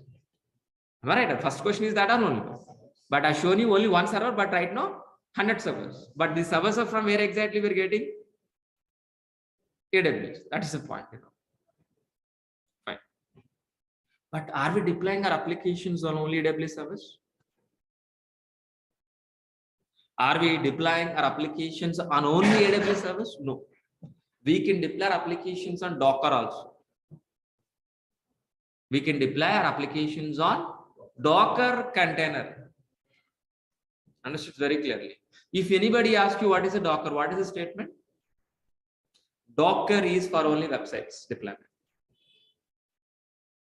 Am I right? The first question is that or only. But I've shown you only one server, but right now 100 servers. But the servers are from where exactly we're getting? AWS. That is the point. Fine. But are we deploying our applications on only AWS servers? Are we deploying our applications on only AWS servers? No. We can deploy our applications on Docker also. We can deploy our applications on Docker container. Understood very clearly. If anybody asks you what is a Docker, what is the statement? Docker is for only websites deployment.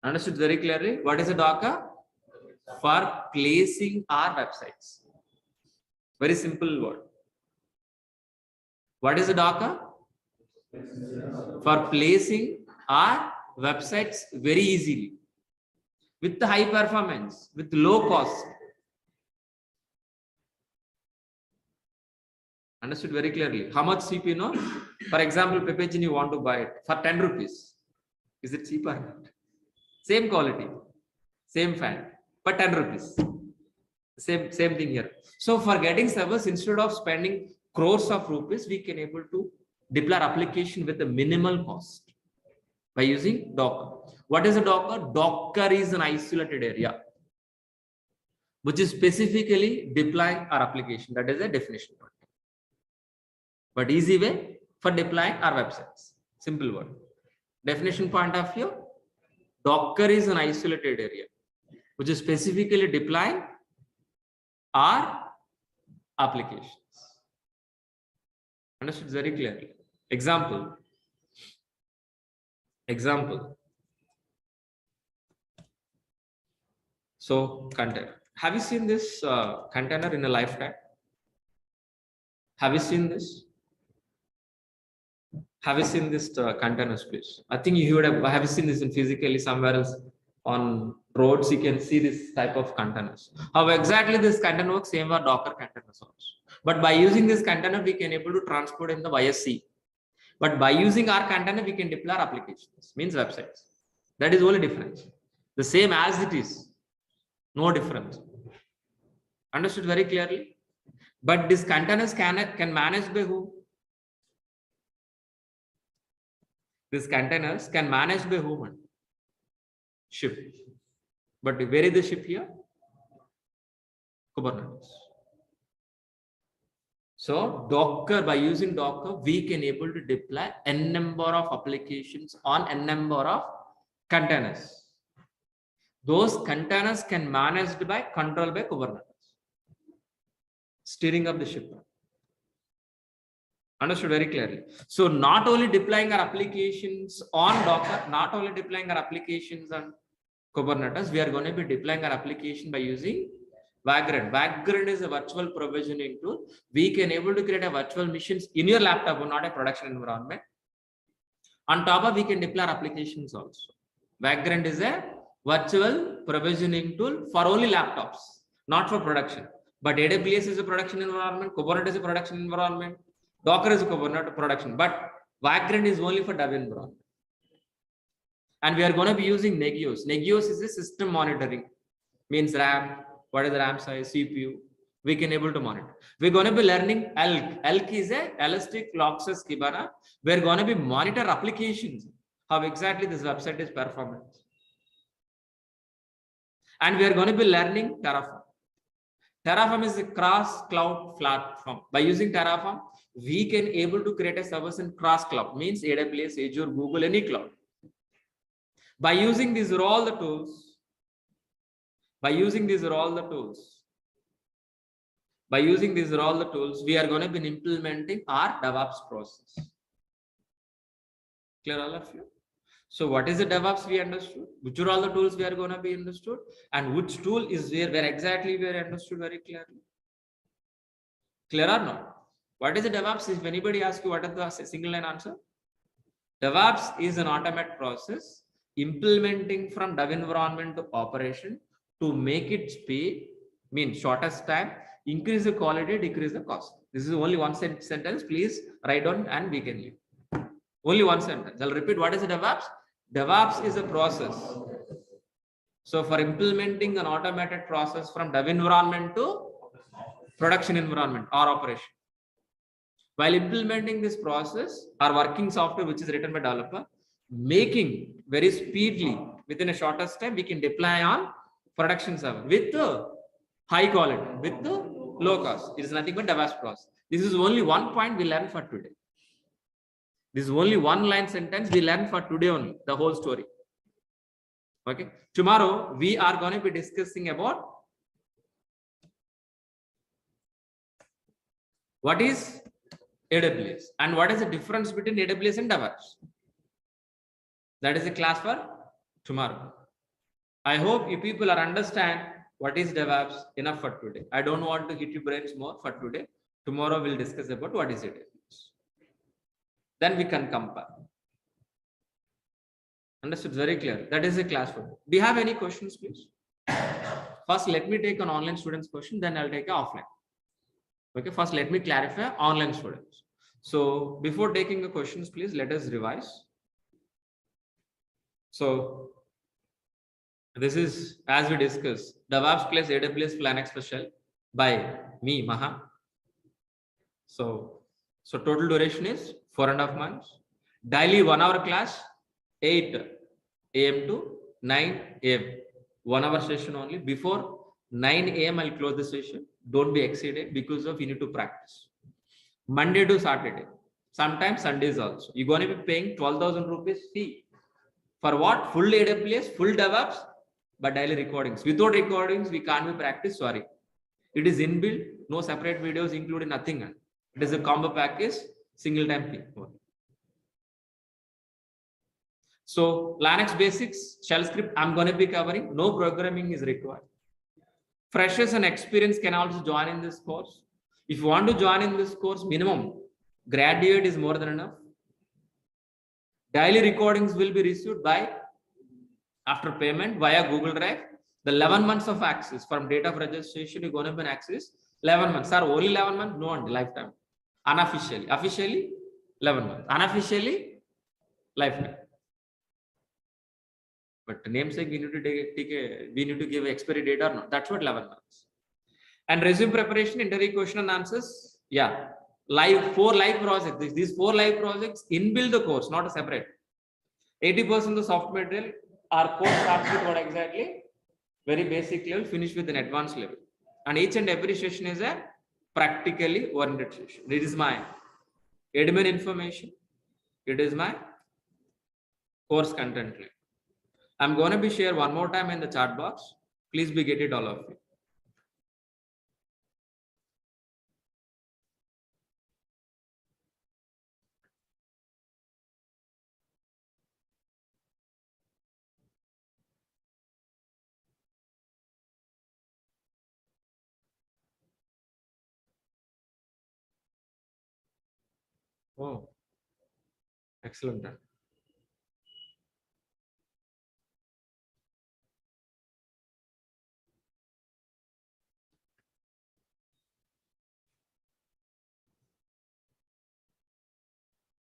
Understood very clearly. What is a Docker? For placing our websites. Very simple word. What is a Docker? For placing our websites very easily, with the high performance, with low cost. Understood very clearly. How much cheap, For example, Pepegin, you want to buy it for 10 rupees. Is it cheap or not? Same quality, same fan, but 10 rupees. Same thing here. So for getting servers, instead of spending crores of rupees, we can able to deploy application with a minimal cost by using Docker. What is a Docker? Docker is an isolated area which is specifically deploying our application. That is a definition. But easy way for deploying our websites. Simple word. Definition point of view, Docker is an isolated area which is specifically deploying our applications. Understood very clearly. Example. So container. Have you seen this container in a lifetime? Have you seen this? Have you seen this container space? I think you would have you seen this in physically somewhere else on roads. You can see this type of containers. How exactly this container works? Same for Docker containers also. But by using this container, we can able to transport in the via sea. But by using our container, we can deploy our applications, means websites. That is only difference. The same as it is, no difference. Understood very clearly. But these containers can manage by who? These containers can manage by whom? Ship. But where is the ship here? Kubernetes. So Docker, by using Docker, we can able to deploy n number of applications on n number of containers. Those containers can managed by controlled by Kubernetes. Steering of the ship. Understood very clearly. So not only deploying our applications on Docker, not only deploying our applications on Kubernetes, we are going to be deploying our application by using Vagrant. Vagrant is a virtual provisioning tool. We can able to create a virtual machines in your laptop, but not a production environment. On top of, we can deploy applications also. Vagrant is a virtual provisioning tool for only laptops, not for production. But AWS is a production environment, Kubernetes is a production environment, Docker is a Kubernetes production, but Vagrant is only for dev environment. And we are going to be using Nagios. Nagios is a system monitoring, means RAM, what is the RAM size, CPU, we can able to monitor. We're going to be learning ELK. ELK is a Elastic Logstash Kibana. We're going to be monitor applications, how exactly this website is performing. And we are going to be learning Terraform. Terraform is a cross cloud platform. By using Terraform, we can able to create a service in cross cloud, means AWS, Azure, Google, any cloud. By using these are all the tools, we are going to be implementing our DEVOPS process. Clear all of you? So what is the DEVOPS we understood? Which are all the tools we are going to be understood? And which tool is where exactly we are understood very clearly? Clear or not? What is the DEVOPS? If anybody asks you what is the single line answer? DEVOPS is an automated process implementing from dev environment to operation to make it speed, mean shortest time, increase the quality, decrease the cost. This is only one sentence. Please write down and we can leave. Only one sentence. I'll repeat. What is the DEVOPS? DEVOPS is a process. So for implementing an automated process from dev environment to production environment or operation. While implementing this process, our working software, which is written by developer, making very speedily within a shortest time, we can deploy on production server with high quality, with the low cost. It is nothing but DEVOPS process. This is only one point we learned for today. This is only one line sentence we learned for today only, the whole story. Okay. Tomorrow we are going to be discussing about what is AWS and what is the difference between AWS and DEVOPS. That is a class for tomorrow. I hope you people are understand what is DEVOPS enough for today. I don't want to hit your brains more for today. Tomorrow we'll discuss about what is AWS. Then we can compare. Understood? Very clear. That is a class for. Do you have any questions, please? First, let me take an online student's question, then I'll take an offline. Okay, first let me clarify online students. So before taking the questions, please let us revise. So this is, as we discussed, DevOps plus AWS Linux special by me, Maha. So total duration is 4.5 months. Daily 1 hour class, 8 a.m. to 9 a.m. 1 hour session only. Before 9 a.m. I'll close the session. Don't be exceeded because of you need to practice. Monday to Saturday. Sometimes Sundays also. You're going to be paying 12,000 rupees fee. For what? Full AWS, full DevOps, but daily recordings. Without recordings, we can't be practice. Sorry. It is inbuilt, no separate videos included, nothing. It is a combo package, single time fee. So Linux basics, shell script, I'm going to be covering. No programming is required. Freshers and experience can also join in this course. If you want to join in this course, minimum graduate is more than enough. Daily recordings will be received by after payment via Google Drive. The 11 months of access from date of registration, you're going to be access 11 months. Sir, only 11 months? No, on lifetime. Unofficially. Officially, 11 months. Unofficially, lifetime. But namesake, we need to give expiry date or not. That's what 11 months. And resume preparation, interview question and answers. Yeah. Four live projects. These 4 live projects inbuilt the course, not a separate. 80% of the soft material, our course starts with what exactly? Very basic level, finish with an advanced level. And each and every session is a practically oriented session. It is my admin information. It is my course content link. I'm going to be share one more time in the chat box. Please be get it, all of you. Oh, excellent.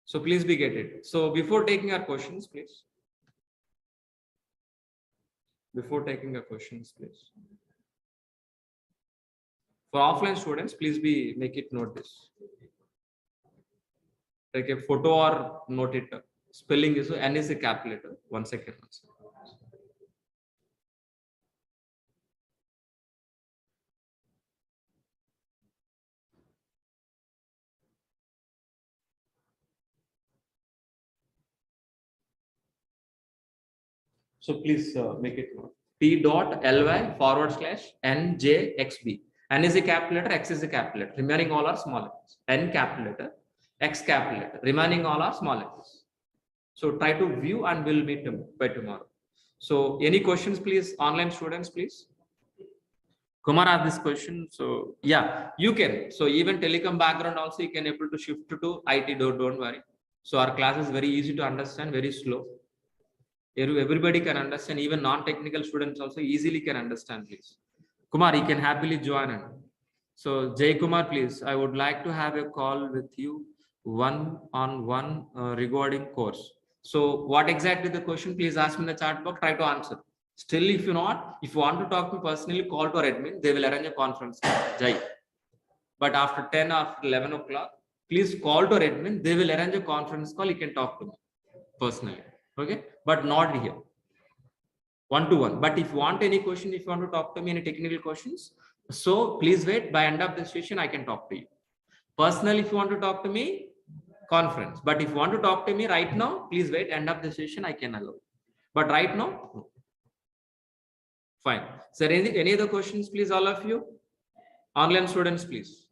So please be get it. So before taking our questions, please. Before taking our questions, please. For offline students, please be make it note this. Take a photo or note it. Spelling is N is a capital letter. 1 second. So please make it note. T.ly/NJXB. N is a capital letter, X is a capital letter. Remaining all are small letters. N capital letter, X capital letter. Remaining all are small letters. So try to view and we'll meet by tomorrow. So any questions, please, online students, please. Kumar asked this question. So yeah, you can. So even telecom background also you can able to shift to IT. Don't worry. So our class is very easy to understand, very slow. Everybody can understand, even non-technical students also easily can understand, please. Kumar, you can happily join in. So Jay Kumar, please, I would like to have a call with you one-on-one regarding course. So what exactly the question, please ask me in the chat box, try to answer. Still, if you want to talk to me personally, call to our admin, they will arrange a conference call, Jay. But after 10 or 11 o'clock, please call to our admin, they will arrange a conference call, you can talk to me personally. Okay, but not here, one-to-one. But if you want any question, if you want to talk to me, any technical questions, so please wait. By end of the session, I can talk to you personally. If you want to talk to me, conference. But if you want to talk to me right now, please wait. End of the session, I can allow. But right now, no. Fine. Sir, any other questions, please, all of you? Online students, please.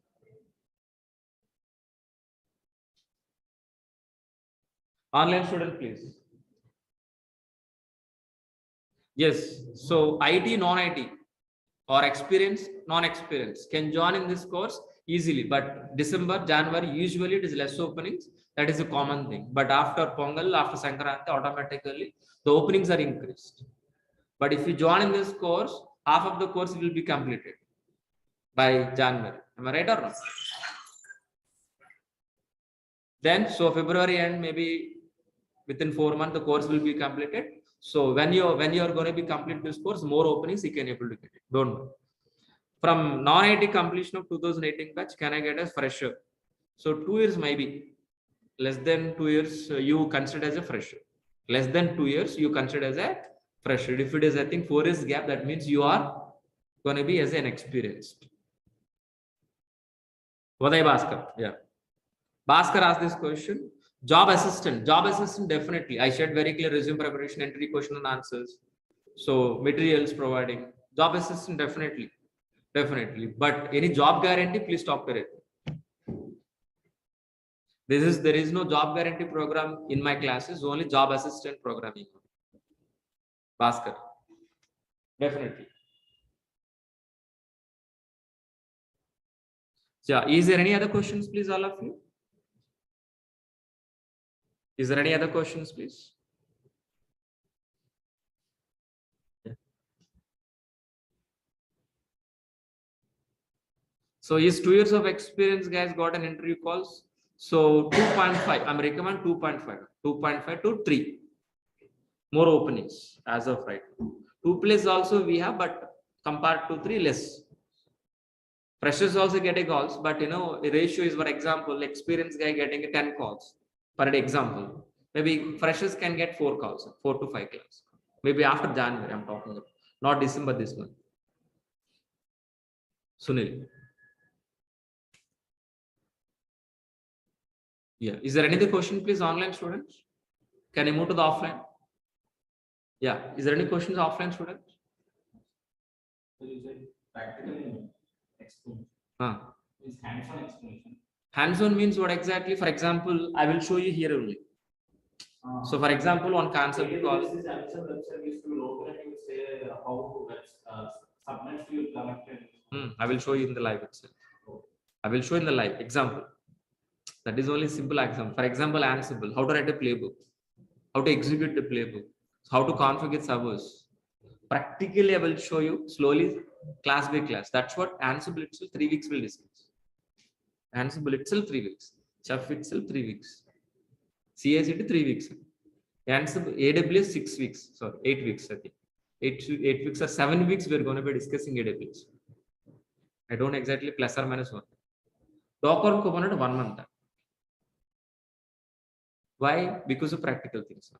Online student, please. Yes. So IT, non-IT or experience, non-experience can join in this course easily. But December, January, usually it is less openings. That is a common thing. But after Pongal, after Sankranti, automatically the openings are increased. But if you join in this course, half of the course will be completed. by January. Am I right or not? Then, so February end, maybe within 4 months, the course will be completed. So when you're going to be complete this course, more openings you can able to get it. Don't worry. From non-IT completion of 2018 batch, can I get a fresher? So 2 years maybe. Less than 2 years, you consider as a fresher. Less than 2 years, you consider as a fresher. If it is, I think 4 years gap, that means you are going to be as an experienced. Vaday Bhaskar, yeah. Bhaskar asked this question. Job assistant, definitely. I shared very clear resume preparation, entry question and answers. So materials providing. Job assistant, definitely. But any job guarantee, please talk to it. There is no job guarantee program in my classes, only job assistant programming. Bhaskar, definitely. Yeah, is there any other questions, please, all of you? Is there any other questions, please? Yeah. So is 2 years of experience, guys, got an interview calls? So 2.5, I'm recommend 2.5 to 3. More openings as of right now. 2+ also we have, but compared to 3, less. Freshers also getting calls, but the ratio is, for example, experienced guy getting 10 calls per example. Maybe freshers can get 4 calls, 4 to 5 calls. Maybe after January, I'm talking about, not December this month. Sunil. Yeah. Is there any other question, please, online students? Can I move to the offline? Yeah. Is there any questions, offline students? Practical explanation. Is hands-on explanation. Hands-on means what exactly? For example, I will show you here only. So, for example, on concept call. This is AWS website used to open and you say how to submit to your collected. I will show you in the live itself. I will show in the live example. That is only simple example. For example, Ansible, how to write a playbook, how to execute the playbook, how to configure servers. Practically, I will show you slowly, class by class. That's what Ansible itself 3 weeks will discuss. Ansible itself 3 weeks. Chef itself 3 weeks. CICD 3 weeks. Ansible AWS 6 weeks. Sorry, 8 weeks. I think 8 weeks or 7 weeks. We're going to be discussing AWS. I don't exactly plus or minus 1. Docker and Kubernetes 1 month. Why? Because of practical things.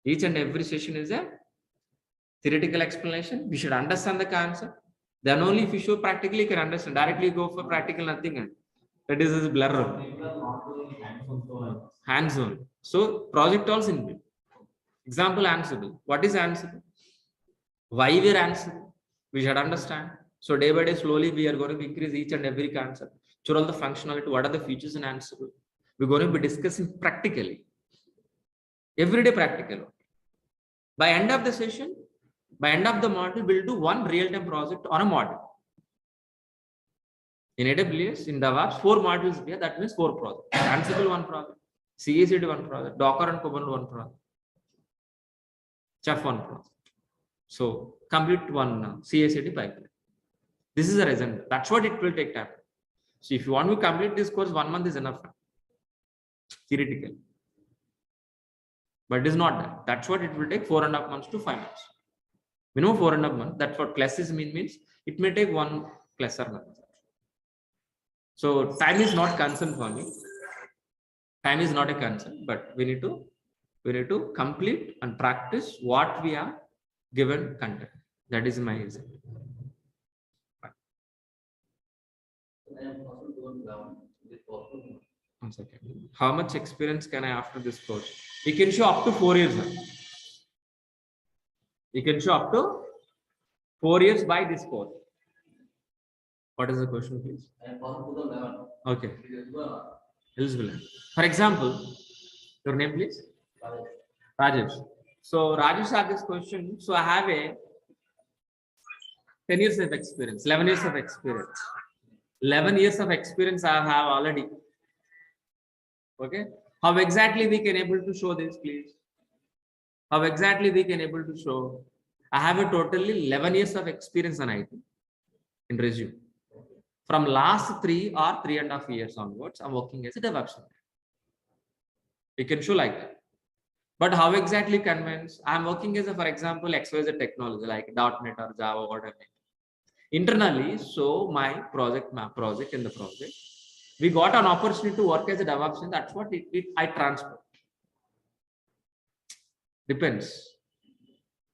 Each and every session is a theoretical explanation. We should understand the concept. Then only if you show practically, you can understand. Directly go for practical, nothing. And that is a blur. Hands-on. So project also in example, Ansible. What is Ansible? Why we're Ansible? We should understand. So day by day, slowly, we are going to increase each and every concept. Show all the functionality. What are the features in Ansible? We're going to be discussing practically. Everyday practical. By end of the session, by end of the module, we'll do one real-time project on a module. In AWS, in DEVOPS, 4 modules here. That means 4 projects. Ansible 1 project, CICD 1 project, Docker and Kubernetes 1 project, Chef 1 project. So complete 1 CICD pipeline. This is a reason. That's what it will take time. So if you want to complete this course, 1 month is enough. Theoretically. But it is not that. That's what it will take 4.5 months to 5 months. Minimum 4.5 months. That's what classes means it may take 1 class or month. So time is not concern for me. Time is not a concern, but we need to complete and practice what we are given content. That is my reason. One second. How much experience can I after this course? You can show up to 4 years. You can show up to 4 years by this course. What is the question, please? Okay. Eligible. For example, your name, please? Rajesh. So Rajesh asked this question. So I have a 10 years of experience, 11 years of experience. 11 years of experience I have already. Okay. How exactly we can able to show this, please? How exactly we can able to show? I have a totally 11 years of experience on IT in resume. From last 3 or 3.5 years onwards, I'm working as a DevOps engineer. You can show like that. But how exactly convince? I'm working as a, for example, XYZ technology like .NET or Java, whatever. Internally, so my project in the project, we got an opportunity to work as a DevOps, and that's what I transfer. Depends.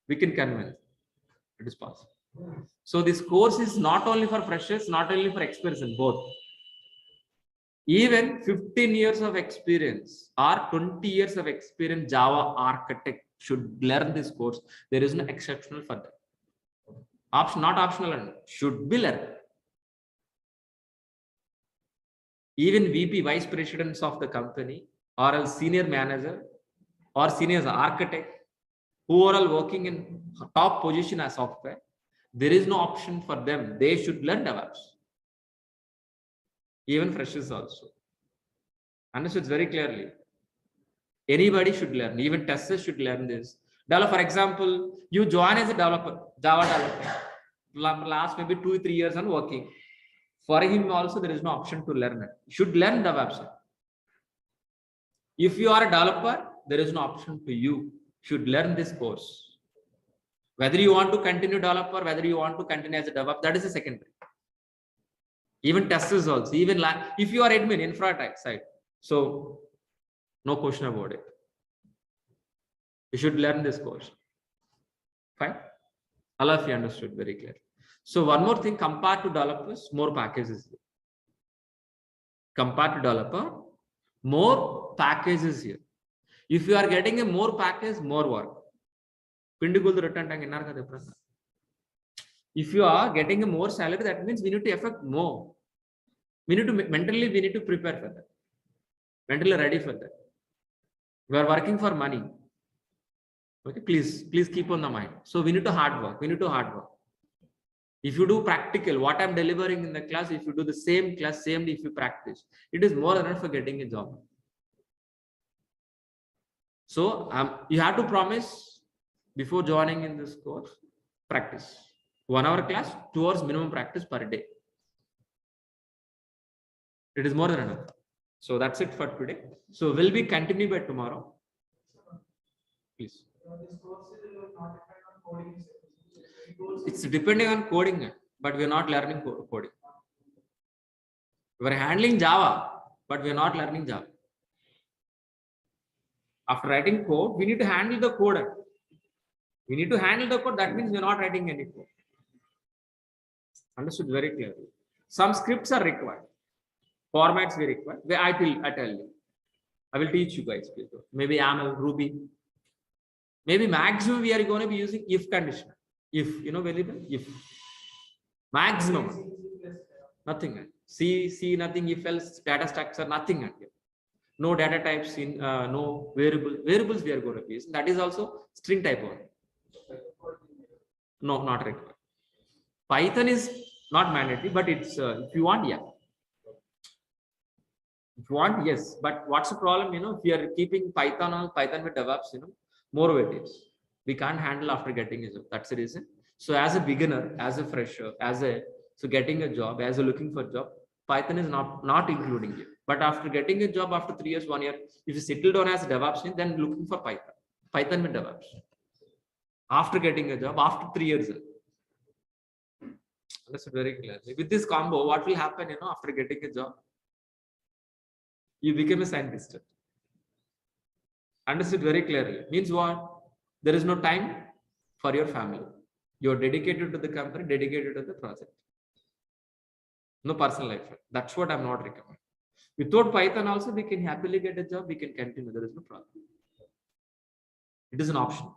We can convince. It is possible. So this course is not only for freshers, not only for experts, both. Even 15 years of experience or 20 years of experience Java architect should learn this course. There is no exceptional for that. Not optional, and should be learned. Even VP, vice presidents of the company, or a senior manager, or senior architect, who are all working in top position as software, there is no option for them. They should learn DevOps. Even freshers also. Understood very clearly. Anybody should learn. Even testers should learn this. Developer, for example, you join as a developer, Java developer. Last maybe 2-3 years on working. For him also, there is no option to learn it. You should learn DevOps. If you are a developer, there is no option to you. Should learn this course. Whether you want to continue developer, whether you want to continue as a DevOps, that is a secondary. Even testers also. Even if you are admin, infra tech side, so no question about it. You should learn this course. Fine. All of you understood very clearly. So one more thing, compared to developers, more packages. Compared to developer, more packages here. If you are getting a more package, more work. If you are getting a more salary, that means we need to affect more. We need to mentally, we need to prepare for that. Mentally ready for that. We are working for money. Okay, please keep on the mind. So we need to hard work. We need to hard work. If you do practical, what I'm delivering in the class, if you do the same class, same if you practice, it is more than enough for getting a job. So you have to promise before joining in this course, practice. 1 hour class, 2 hours minimum practice per day. It is more than enough. So that's it for today. So we'll be continuing by tomorrow. Please. This course is not dependent on coding. It's depending on coding, but we are not learning coding. We are handling Java, but we are not learning Java. After writing code, we need to handle the code. We need to handle the code. That means we are not writing any code. Understood very clearly. Some scripts are required. Formats we require. I tell you. I will teach you guys. Maybe YAML, Ruby. Maybe maximum we are going to be using if condition. If, variable, if. Maximum. Nothing. C, nothing, if else, data structure, nothing. No data types in, no variables we are going to use. That is also string type one. No, not required. Python is not mandatory, but it's, if you want, yeah. If you want, yes. But what's the problem, if you are keeping Python on Python with DevOps, more weightage. We can't handle after getting a job. That's the reason. So as a beginner, as a fresher, so getting a job, as a looking for a job, Python is not including you. But after getting a job after 3 years, 1 year, if you settle down as a DevOps, then looking for Python with DevOps. After getting a job, after 3 years. That's very clear. With this combo, what will happen, after getting a job? You become a scientist. Understood very clearly. Means what? There is no time for your family. You are dedicated to the company, dedicated to the project. No personal life. That's what I'm not recommending. Without Python also, we can happily get a job. We can continue. There is no problem. It is an option.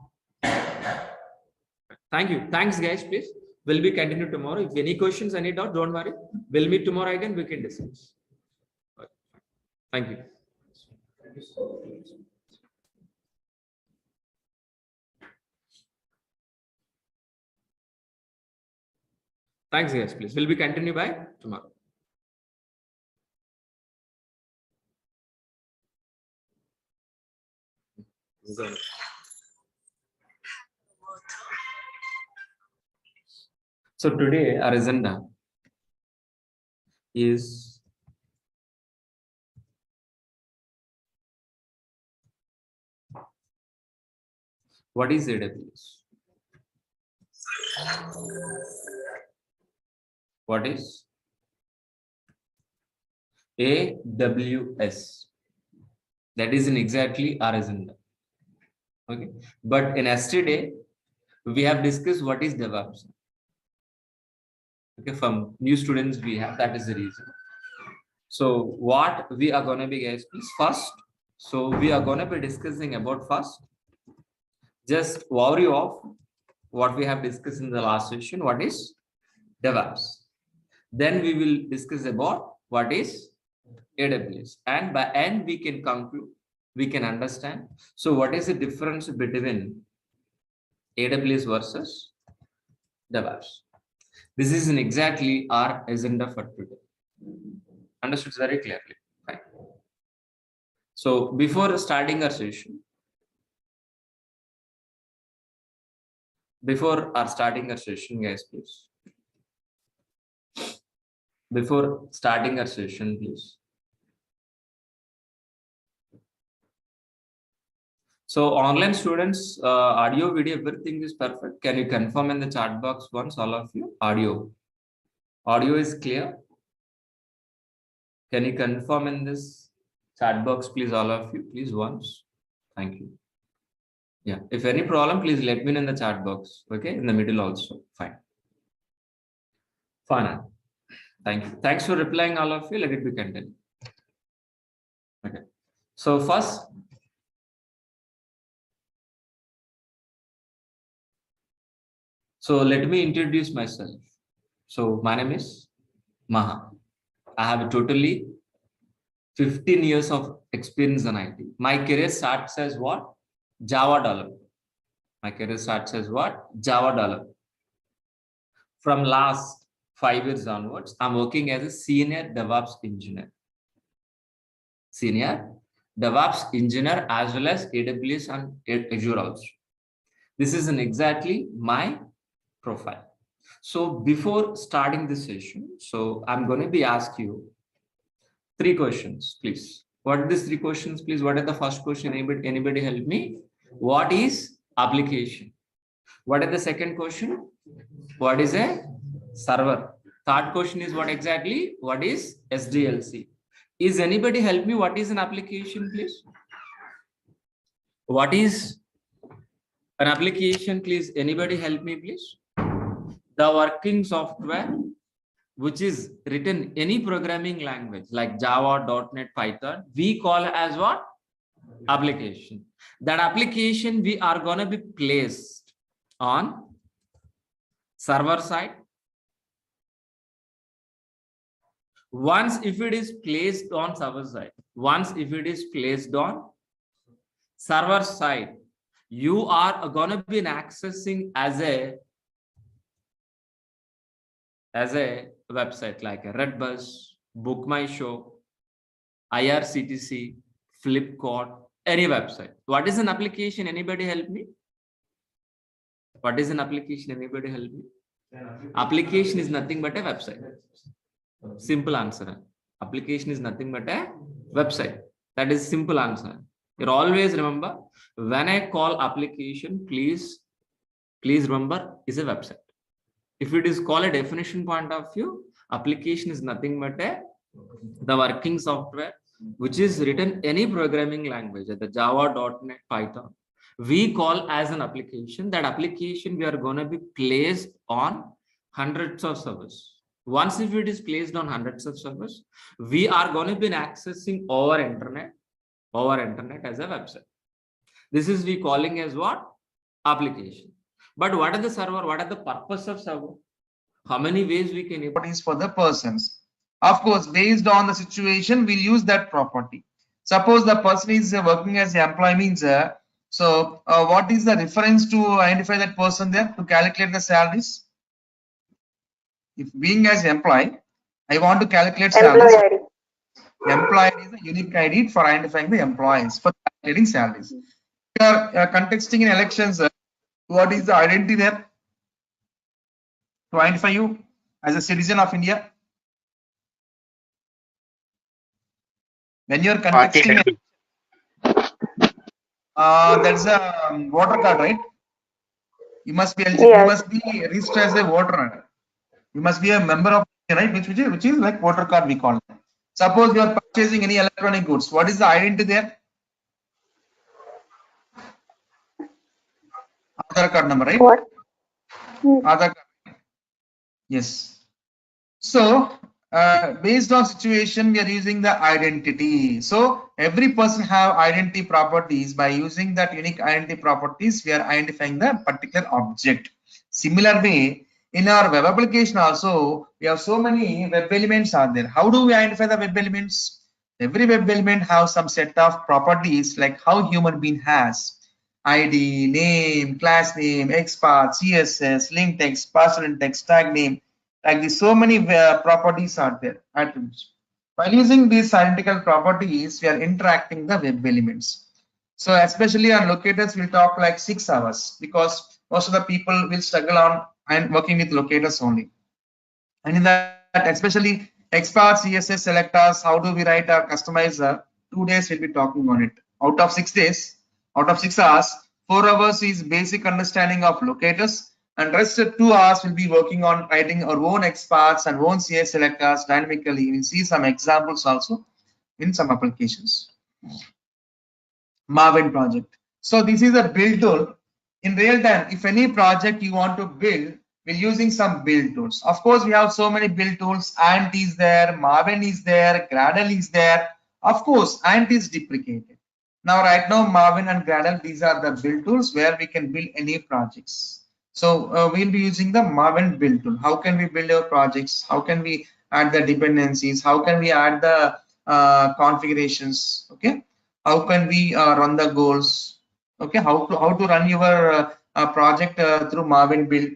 Thank you. Thanks, guys. Please. We'll be continue tomorrow. If any questions, any doubt, don't worry. We'll meet tomorrow again. We can discuss. Thank you. Thank you so much. Thanks, guys. Please. We'll be continue by tomorrow. So today our agenda. is what is AWS? What is AWS? That is in exactly our agenda. Okay, but in yesterday we have discussed what is DevOps. Okay, from new students we have, that is the reason. So what we are gonna be, guys, please first. So we are gonna be discussing about first. Just worry of what we have discussed in the last session. What is DevOps? Then we will discuss about what is AWS, and by end we can conclude, we can understand. So what is the difference between AWS versus DevOps? This is in exactly our agenda for today. Understood very clearly. Fine. So before starting our session, guys, please. Before starting our session, please. So online students, audio, video, everything is perfect. Can you confirm in the chat box once, all of you? Audio is clear. Can you confirm in this chat box, please, all of you, please once. Thank you. Yeah, if any problem, please let me know in the chat box. Okay, in the middle also. Fine. Fine. Thank you. Thanks for replying, all of you. Let it be continued. Okay. So first, let me introduce myself. So my name is Maha. I have totally 15 years of experience in IT. My career starts as what? Java developer. My career starts as what? Java developer. From last 5 years onwards, I'm working as a senior DevOps engineer. Senior DevOps engineer as well as AWS and Azure also. This is exactly my profile. So before starting this session, so I'm going to be ask you 3 questions, please. What are these 3 questions, please? What are the first question? Anybody help me? What is application? What is the second question? What is a server? Third question is what exactly? What is SDLC? Is anybody help me? What is an application, please? What is an application, please? Anybody help me, please? The working software which is written any programming language like Java, .NET, Python, we call as what? Application. That application we are going to be placed on server side. Once if it is placed on server side, server side, you are going to be accessing as a website like a Redbus, Book My Show, IRCTC, Flipkart, any website. What is an application? Anybody help me? What is an application? Anybody help me? Application is nothing but a website. Simple answer. Application is nothing but a website. That is simple answer. You always remember, when I call application, please remember, is a website. If it is called a definition point of view, application is nothing but the working software which is written any programming language, the Java, .NET, Python, we call as an application. That application we are going to be placed on hundreds of servers. Once if it is placed on hundreds of servers, we are going to be accessing over internet as a website. This is we calling as what? Application. But what are the server? What are the purpose of server? How many ways we can? Properties for the persons. Of course, based on the situation, we'll use that property. Suppose the person is working as an employee means, what is the reference to identify that person there to calculate the salaries? If being as employee, I want to calculate salaries. Employee ID is a unique ID for identifying the employees for calculating salaries. We are contexting in elections. What is the identity there to identify you as a citizen of India? When you're contexting, that's a voter card, right? You must be eligible, you Yes. must be registered as a voter. You must be a member of, right? Which is like voter card we call it. Suppose you are purchasing any electronic goods. What is the identity there? Aadhaar card number, right? What? Hmm. Aadhaar card. Yes. So, based on situation, we are using the identity. So, every person have identity properties. By using that unique identity properties, we are identifying the particular object. Similar way, in our web application also, we have so many web elements are there. How do we identify the web elements? Every web element have some set of properties like how human being has. ID, name, class name, XPath, CSS, link text, parser text, tag name, like this, so many properties are there, attributes. By using these identical properties, we are interacting the web elements. So especially on locators, we'll talk like 6 hours because most of the people will struggle on and working with locators only. And in that, especially XPath, CSS, selectors, how do we write our customizer? 2 days we'll be talking on it. Out of 6 days, out of 6 hours, 4 hours is basic understanding of locators, and rest of 2 hours will be working on writing our own XPaths and own CSS selectors dynamically. We'll see some examples also in some applications. Marvin project. So this is a build tool. In real time, if any project you want to build, we're using some build tools. Of course, we have so many build tools. Ant is there, Marvin is there, Gradle is there. Of course, Ant is deprecated. Now, right now, Marvin and Gradle, these are the build tools where we can build any projects. So we'll be using the Marvin build tool. How can we build our projects? How can we add the dependencies? How can we add the configurations? Okay. How can we run the goals? Okay, how to run your project through Marvin build?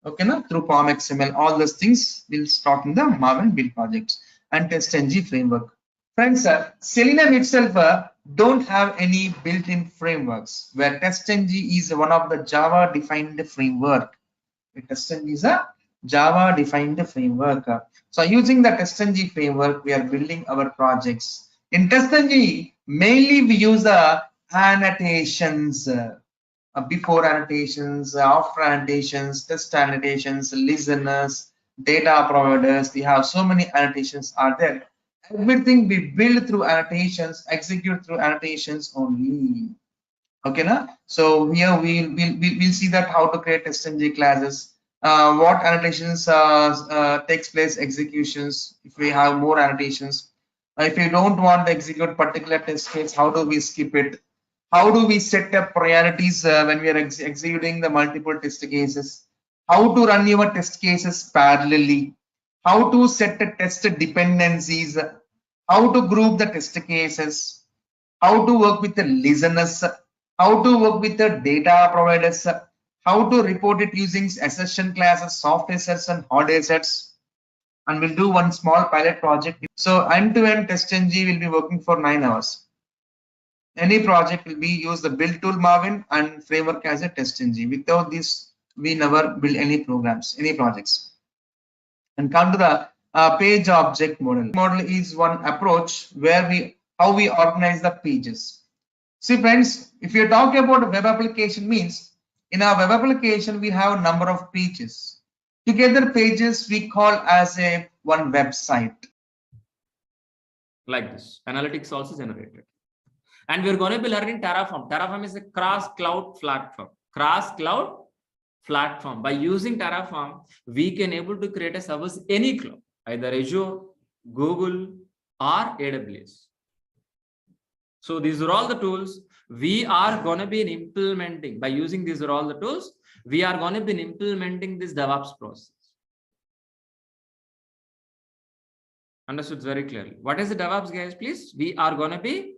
Okay, na through POM XML, all those things we'll start in the Marvin build projects and TestNG framework. Friends, Selenium itself don't have any built-in frameworks. Where TestNG is one of the Java-defined framework. TestNG is a Java-defined framework. So using the TestNG framework, we are building our projects. In TestNG, mainly we use the annotations, before annotations, after annotations, test annotations, listeners, data providers. We have so many annotations are there. Everything we build through annotations, execute through annotations only. Okay, na? So here we'll see that how to create TestNG classes, what annotations takes place, executions. If we have more annotations, if you don't want to execute particular test case, how do we skip it? How do we set up priorities when we are executing the multiple test cases? How to run your test cases parallelly? How to set the test dependencies? How to group the test cases? How to work with the listeners? How to work with the data providers? How to report it using assertion classes, soft assets and hard assets? And we'll do one small pilot project. So end-to-end TestNG will be working for 9 hours. Any project will be use the build tool Marvin and framework as a TestNG. Without this, we never build any programs, any projects. And come to the page object model. Model is one approach where how we organize the pages. See friends, if you're talking about a web application means in our web application, we have a number of pages. Together pages we call as a one website. Like this, analytics also generated. And we're going to be learning Terraform. Terraform is a cross cloud platform. Cross cloud platform. By using Terraform, we can able to create a service any cloud, either Azure, Google, or AWS. So these are all the tools we are going to be implementing. By using these are all the tools, we are going to be implementing this DevOps process. Understood very clearly. What is the DevOps, guys? Please, we are going to be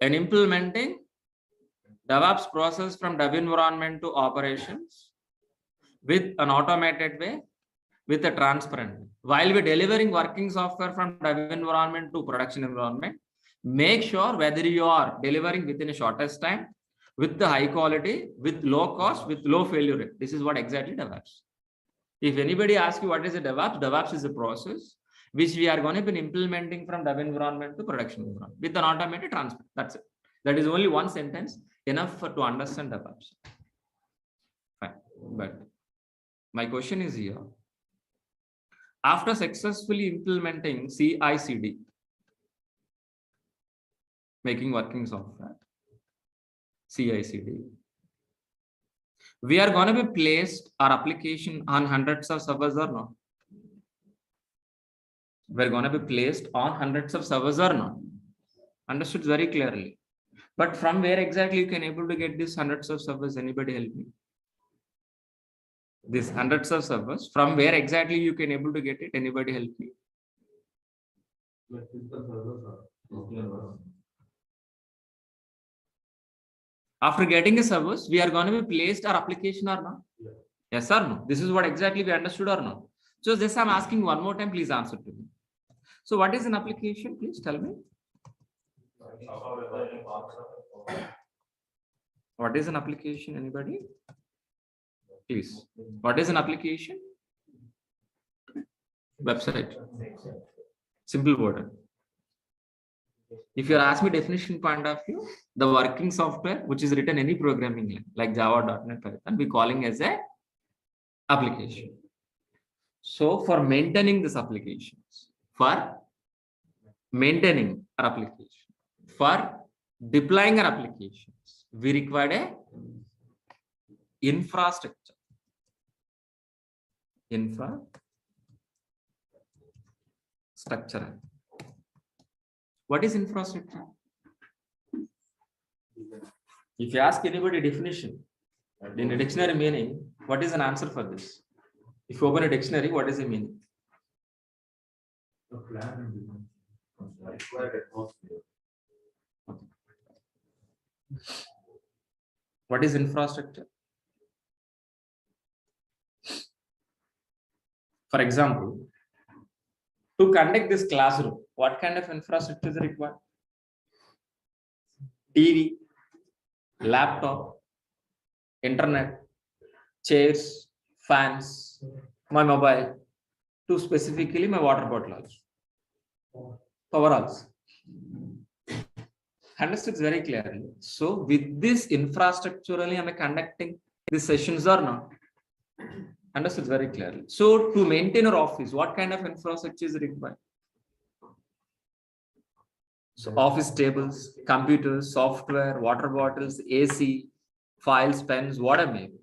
implementing DevOps process from dev environment to operations with an automated way, with a transparent way. While we're delivering working software from dev environment to production environment, make sure whether you are delivering within a shortest time, with the high quality, with low cost, with low failure rate. This is what exactly DevOps. If anybody asks you what is a DevOps, DevOps is a process which we are going to be implementing from dev environment to production environment with an automated transfer. That's it. That is only one sentence enough to understand DevOps. Fine. But my question is here. After successfully implementing CI/CD, making working software, CI/CD, we are going to be placed our application on hundreds of servers or not? We're going to be placed on hundreds of servers or not? Understood very clearly. But from where exactly you can able to get these hundreds of servers? Anybody help me? These hundreds of servers, from where exactly you can able to get it? Anybody help me? After getting the servers, we are going to be placed our application or not? Yes or no? This is what exactly we understood or not? So this I'm asking one more time, please answer to me. So what is an application? Please tell me. What is an application? Anybody? Please. What is an application? Website. Simple word. If you ask me definition point of view, the working software which is written any programming language like Java, .NET, Python, we calling as a application. So for maintaining this applications, for maintaining our application, for deploying our applications, we require a infrastructure. Infrastructure. What is infrastructure? If you ask anybody definition in a dictionary meaning, what is an answer for this? If you open a dictionary, what is the meaning? What is infrastructure? For example, to conduct this classroom, what kind of infrastructure is required? TV, laptop, internet, chairs, fans, my mobile, to specifically my water bottle also. Power also. Understood very clearly. So with this infrastructurally am I conducting these sessions or not? Understood very clearly. So to maintain our office, what kind of infrastructure is required? So office tables, computers, software, water bottles, AC, files, pens, whatever may be.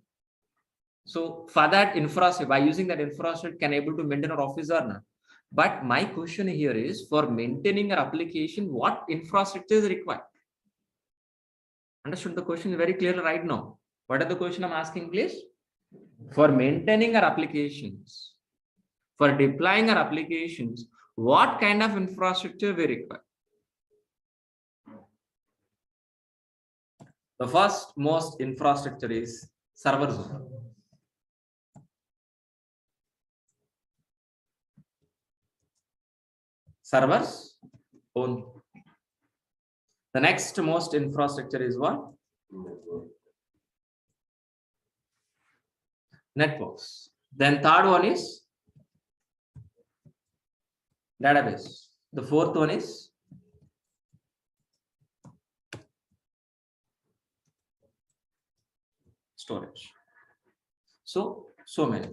So for that infrastructure, by using that infrastructure, can able to maintain our office or not? But my question here is, for maintaining our application, what infrastructure is required? Understood the question very clearly right now. What are the question I'm asking, please? For maintaining our applications, for deploying our applications, what kind of infrastructure we require? The first most infrastructure is server zone. Servers only. The next most infrastructure is what? Networks. Then third one is database. The fourth one is storage. So many.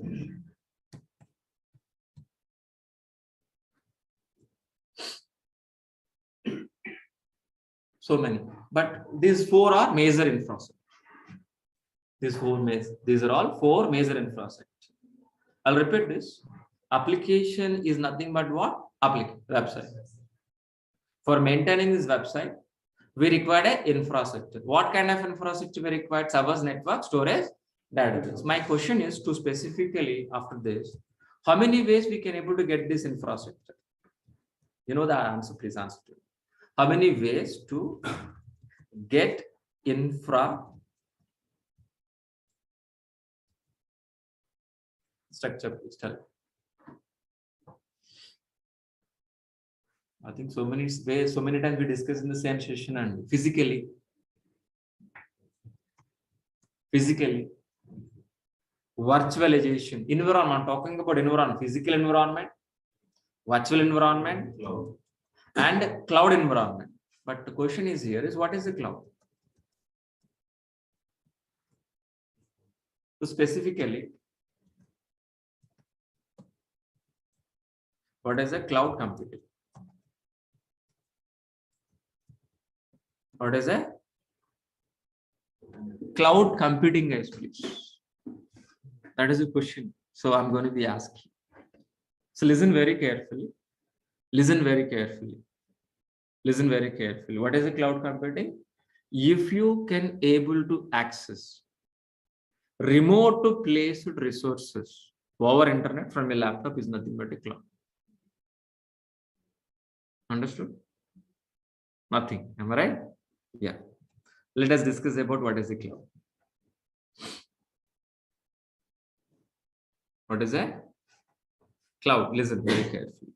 So many. But these four are major infrastructure. These are all four major infrastructure. I'll repeat this. Application is nothing but what? Website. For maintaining this website, we require an infrastructure. What kind of infrastructure we require? Servers, network, storage, database. My question is to specifically after this, how many ways we can able to get this infrastructure? You know the answer, please answer to me. How many ways to get infrastructure, please tell me. I think so many ways, so many times we discuss in the same session and physically, virtualization, environment, talking about environment, physical environment, virtual environment, and cloud environment. But the question is here is what is the cloud? So specifically, what is a cloud computing? What is a cloud computing, guys, please? That is a question. So I'm going to be asking. So listen very carefully. Listen very carefully. Listen very carefully. What is a cloud computing? If you can able to access remote placed resources over internet from a laptop is nothing but a cloud. Understood? Nothing. Am I right? Yeah. Let us discuss about what is a cloud. What is a cloud? Listen very carefully.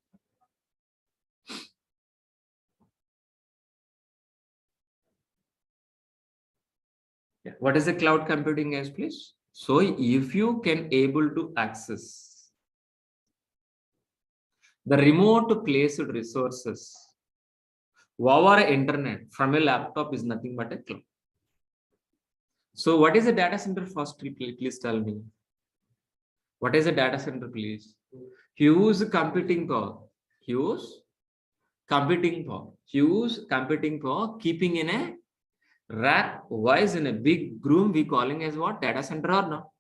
Yeah. What is a cloud computing, guys, please? So if you can able to access the remote placed resources over internet from a laptop is nothing but a cloud. So what is a data center first? Please tell me. What is a data center, please? Huge computing power. Huge computing power. Huge computing power keeping in a rack wise in a big room, we calling as what? Data center or no?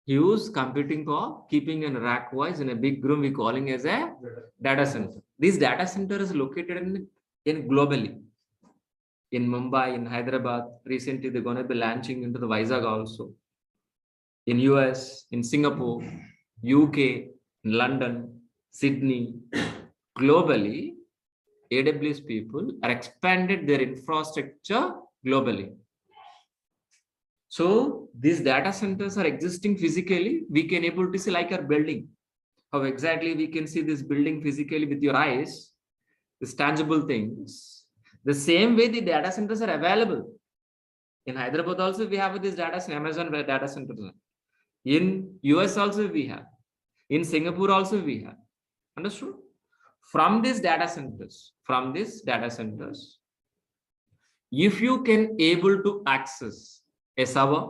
Huge computing power keeping in rack wise in a big room, we calling as a data center. This data center is located in globally. In Mumbai, in Hyderabad, recently they're going to be launching into the Vizag also. In US, in Singapore, UK, in London, Sydney, globally, AWS people are expanded their infrastructure globally. So these data centers are existing physically. We can able to see like our building. How exactly we can see this building physically with your eyes, these tangible things. The same way the data centers are available. In Hyderabad also we have this data center, Amazon data centers. In US also we have. In Singapore also we have. Understood? From these data centers, if you can able to access a server,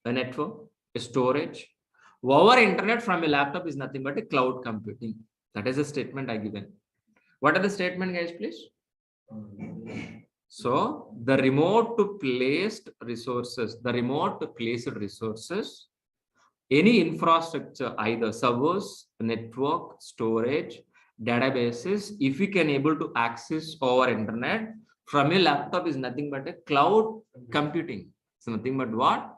a network, a storage, over internet from a laptop is nothing but a cloud computing. That is a statement I given. What are the statement, guys, please? So the remote placed resources, any infrastructure, either servers, network, storage, databases, if we can able to access over internet from a laptop is nothing but a cloud computing. So nothing but what?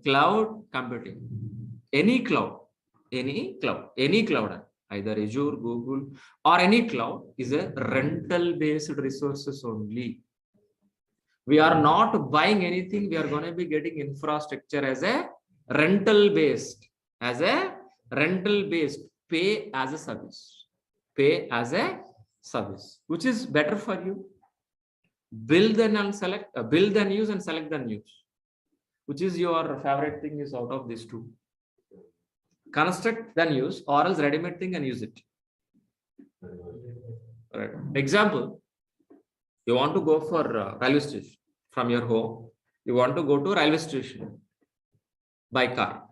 Cloud computing. Any cloud, either Azure, Google, or any cloud is a rental based resources only. We are not buying anything. We are going to be getting infrastructure as a rental based, pay as a service, which is better for you. Build then use and select then use. Which is your favorite thing is out of these two? Construct then use, or else ready-made thing and use it. Right. Example, you want to go for railway station from your home. You want to go to railway station by car.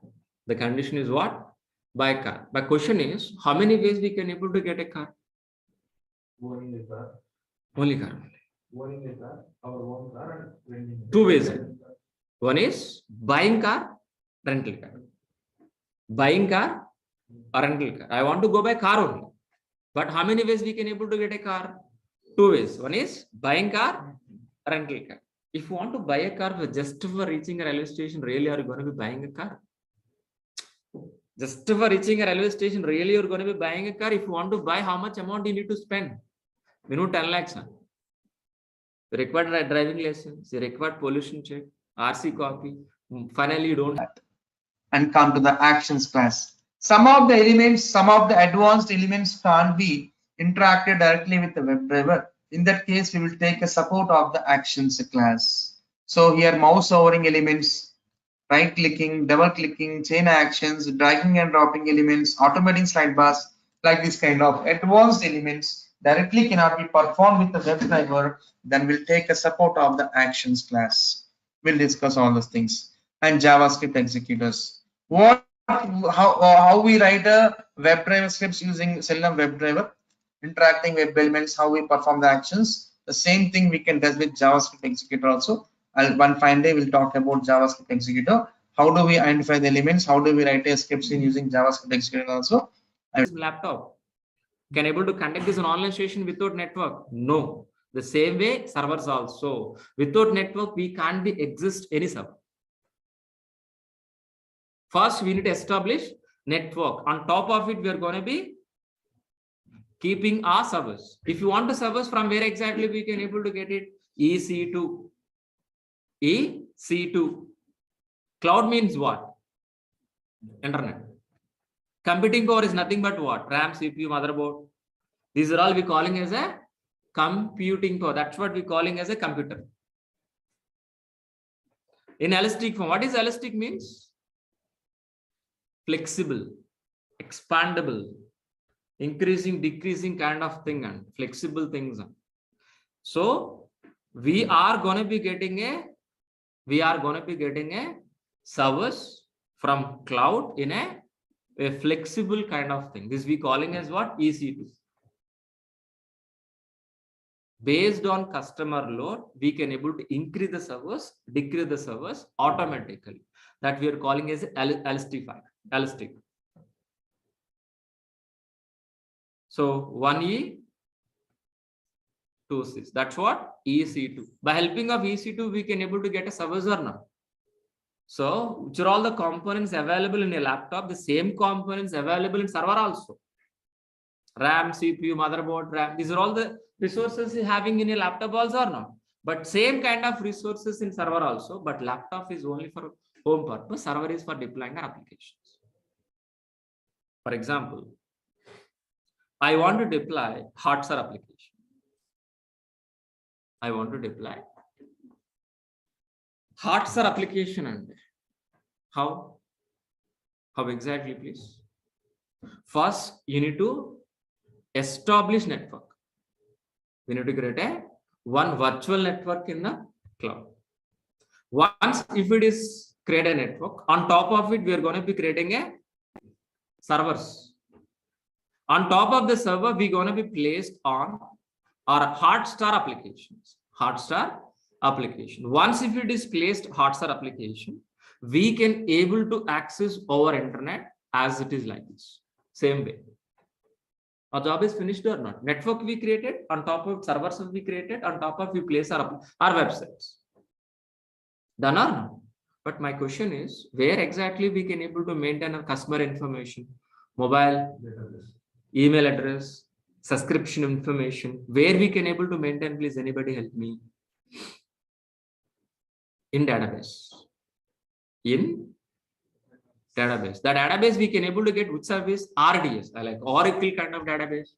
The condition is what? By car. My question is, how many ways we can able to get a car? Owning a car. Only car. Owning a car, our own car, and renting. Two ways. One is buying car, rental car. Buying car or rental car. I want to go by car only. But how many ways we can able to get a car? Two ways. One is buying car, rental car. If you want to buy a car for just for reaching a railway station, really are you going to be buying a car? Just for reaching a railway station, really you're going to be buying a car. If you want to buy, how much amount you need to spend? Minimum 10 lakhs. Huh? You require driving license, you require pollution check, RC copy. Finally, you don't. And come to the actions class. Some of the advanced elements can't be interacted directly with the web driver. In that case, we will take a support of the actions class. So here mouse hovering elements, right clicking, double clicking, chain actions, dragging and dropping elements, automating slide bars, like this kind of advanced elements directly cannot be performed with the web driver, then we'll take a support of the actions class. We'll discuss all those things. And JavaScript executors. How we write a web driver scripts using Selenium WebDriver, interacting web elements, how we perform the actions. The same thing we can do with JavaScript executor also. One fine day we'll talk about JavaScript executor. How do we identify the elements? How do we write a scripts in using JavaScript executor also? Laptop can able to conduct this online session without network? No. The same way servers also. Without network, we can't be exist any server. First, we need to establish network. On top of it, we are going to be keeping our servers. If you want to servers, from where exactly we can able to get it? EC2. EC2. Cloud means what? Internet. Computing power is nothing but what? RAM, CPU, motherboard. These are all we calling as a computing power. That's what we calling as a computer. In elastic form, what is elastic means? Flexible, expandable, increasing, decreasing kind of thing, and flexible things. So we are going to be getting a service from cloud in a flexible kind of thing. This we calling as what? EC2. Based on customer load, we can able to increase the servers, decrease the servers automatically. That we are calling as elastic. So 1E, 2C. That's what? EC2. By helping of EC2, we can able to get a servers or not. So which are all the components available in a laptop? The same components available in server also. RAM, CPU, motherboard, RAM. These are all the resources having in a laptop also or not. But same kind of resources in server also. But laptop is only for home purpose. Server is for deploying our applications. For example, I want to deploy Maha Sir application. I want to deploy Maha Sir application. And how exactly, please? First, you need to establish network. We need to create one virtual network in the cloud. Once if it is create a network, on top of it, we are going to be creating a servers. On top of the server, we're going to be placed on our Maha Sir applications. Maha Sir application. Once if it is placed Maha Sir application, we can able to access our internet as it is like this. Same way. Our job is finished or not? Network we created, on top of servers we created, on top of we place our websites. Done or not? But my question is, where exactly we can able to maintain our customer information, mobile, email address, subscription information, where we can able to maintain? Please, anybody help me. In database. In database. The database we can able to get which service? RDS, like Oracle kind of database.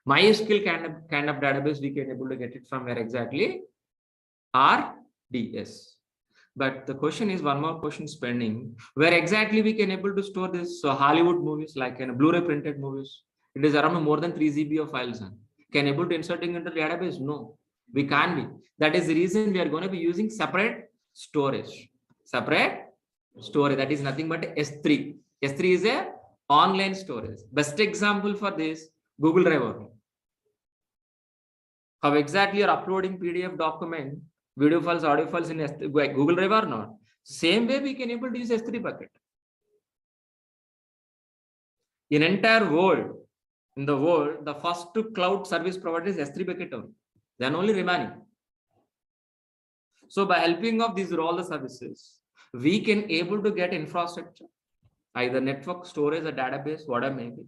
MySQL kind of database we can able to get it from where exactly? RDS. But the question is, one more question pending. Where exactly we can able to store this Hollywood movies, like in Blu-ray printed movies? It is around more than 3 GB of files. Can able to inserting into the database? No, we can't be. That is the reason we are going to be using separate storage. Separate storage, that is nothing but S3. S3 is a online storage. Best example for this, Google Drive. How exactly you're uploading PDF document, video files, audio files in Google Drive or not? Same way we can able to use S3 bucket. In entire world, the first cloud service provider is S3 bucket only. Then only remaining. So by helping of these all the services, we can able to get infrastructure, either network, storage, or database, whatever may be.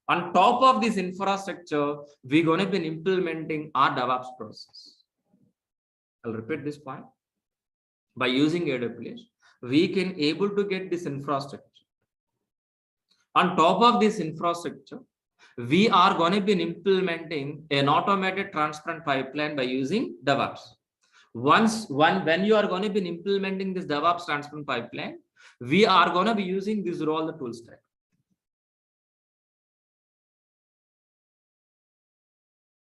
On top of this infrastructure, we're going to be implementing our DEVOPS process. I'll repeat this point. By using AWS, we can able to get this infrastructure. On top of this infrastructure, we are going to be implementing an automated transparent pipeline by using DEVOPS. When you are going to be implementing this DEVOPS transparent pipeline, we are going to be using this all the tool stack.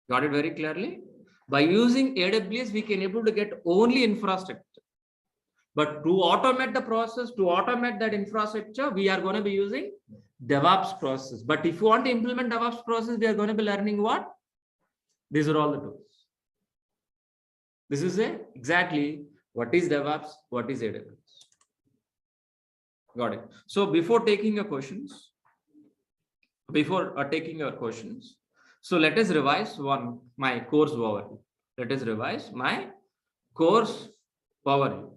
Got it very clearly? By using AWS, we can able to get only infrastructure. But to automate the process, to automate that infrastructure, we are going to be using DevOps process. But if you want to implement DevOps process, we are going to be learning what? These are all the tools. This is exactly what is DevOps, what is AWS. Got it. So before taking your questions, so let us revise my course overview. Let us revise my course overview.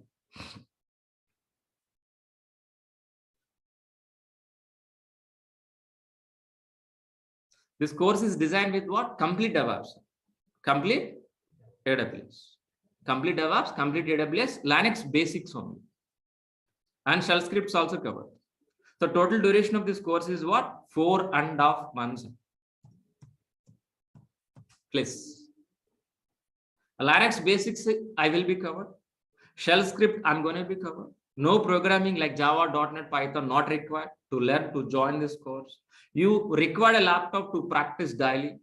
This course is designed with what? Complete DevOps, complete AWS, complete DevOps, complete AWS, Linux basics only, and shell scripts also covered. The total duration of this course is what? 4.5 months. Please. Linux basics I will be covered. Shell script I'm going to be covered. No programming like Java, .NET, Python not required to learn to join this course. You require a laptop to practice daily.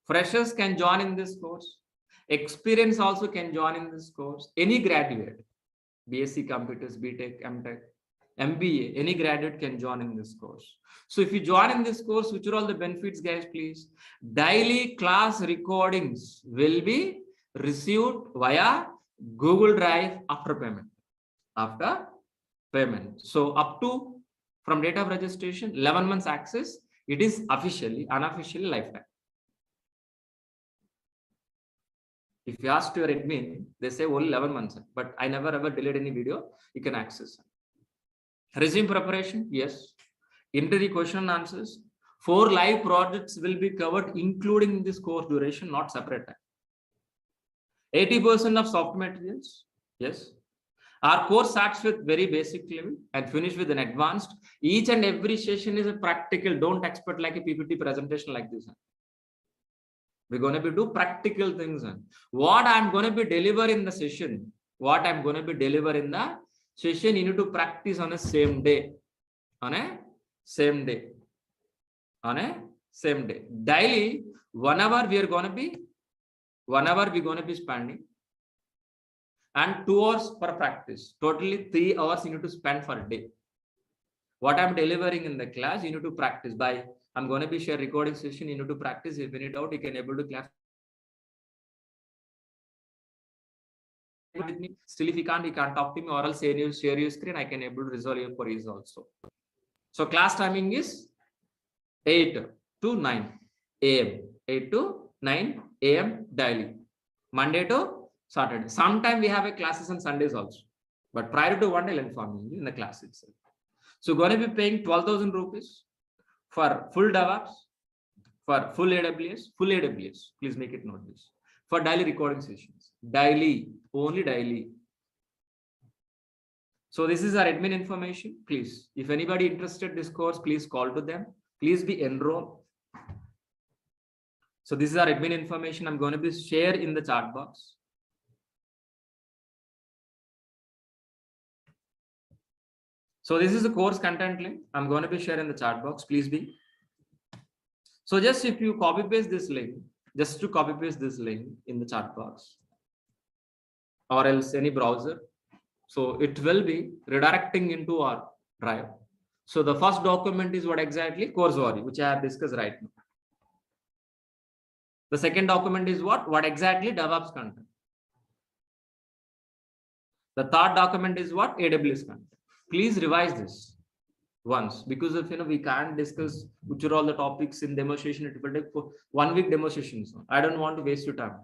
Freshers can join in this course. Experience also can join in this course. Any graduate, BSc Computers, BTech, MTech, MBA, any graduate can join in this course. So if you join in this course, which are all the benefits, guys, please? Daily class recordings will be received via Google Drive after payment. So up to from date of registration, 11 months access, it is unofficially lifetime. If you ask your admin, they say only 11 months, but I never ever delete any video, you can access. Resume preparation, yes. Interview question and answers. 4 live projects will be covered, including this course duration, not separate time. 80% of soft materials, yes. Our course starts with very basic level and finish with an advanced. Each and every session is a practical. Don't expect like a PPT presentation like this. We're going to be do practical things. What I'm going to be deliver in the session, you need to practice on a same day. Daily, 1 hour we're going to be spending, and 2 hours per practice. Totally 3 hours you need to spend for a day. What I'm delivering in the class, you need to practice by. I'm going to be share recording session. You need to practice. If any doubt, you can able to class with me. Still, if you can't talk to me, or else share your screen. I can able to resolve your queries also. So class timing is 8 to 9 a.m. 8 to 9 a.m. daily, Monday to Saturday. Sometimes we have a classes on Sundays also, but prior to one day, I'll inform you in the class itself. So going to be paying 12,000 rupees for full DevOps, for full AWS, please make it note this, for daily recording sessions, only daily. So this is our admin information. Please, if anybody interested in this course, please call to them. Please be enrolled. So this is our admin information. I'm going to be share in the chat box. So this is the course content link. I'm going to be sharing the chat box. Please be. So just if you copy paste this link, in the chat box, or else any browser, so it will be redirecting into our drive. So the first document is what exactly? Course overview, which I have discussed right now. The second document is what exactly? DevOps content. The third document is what? AWS content. Please revise this once, because if we can't discuss which are all the topics in demonstration, it will take for 1 week demonstrations. I don't want to waste your time.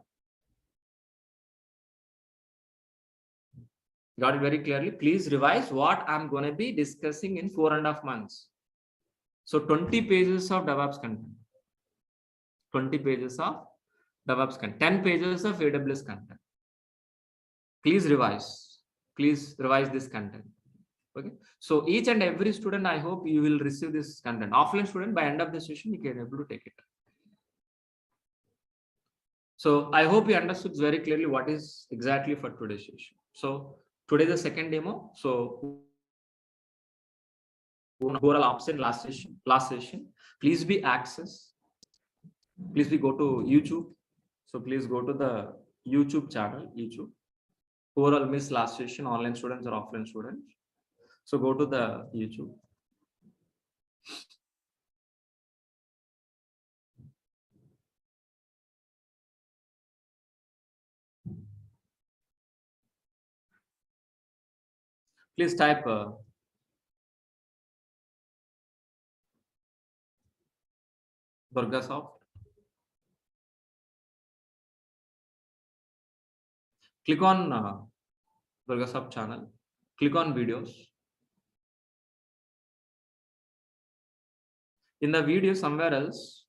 Got it very clearly? Please revise what I'm going to be discussing in 4.5 months. So 20 pages of DevOps content, 20 pages of DevOps content, 10 pages of AWS content. Please revise this content. Okay, so each and every student, I hope you will receive this content. Offline student, by end of the session, you can able to take it. So I hope you understood very clearly what is exactly for today's session. So today the second demo. So who are absent last session, please be access. Please we go to YouTube. So please go to the YouTube channel, YouTube. Overall missed last session, online students or offline students. So go to the YouTube. Please type Durga Soft. Click on Durga Soft channel. Click on videos. In the video somewhere else,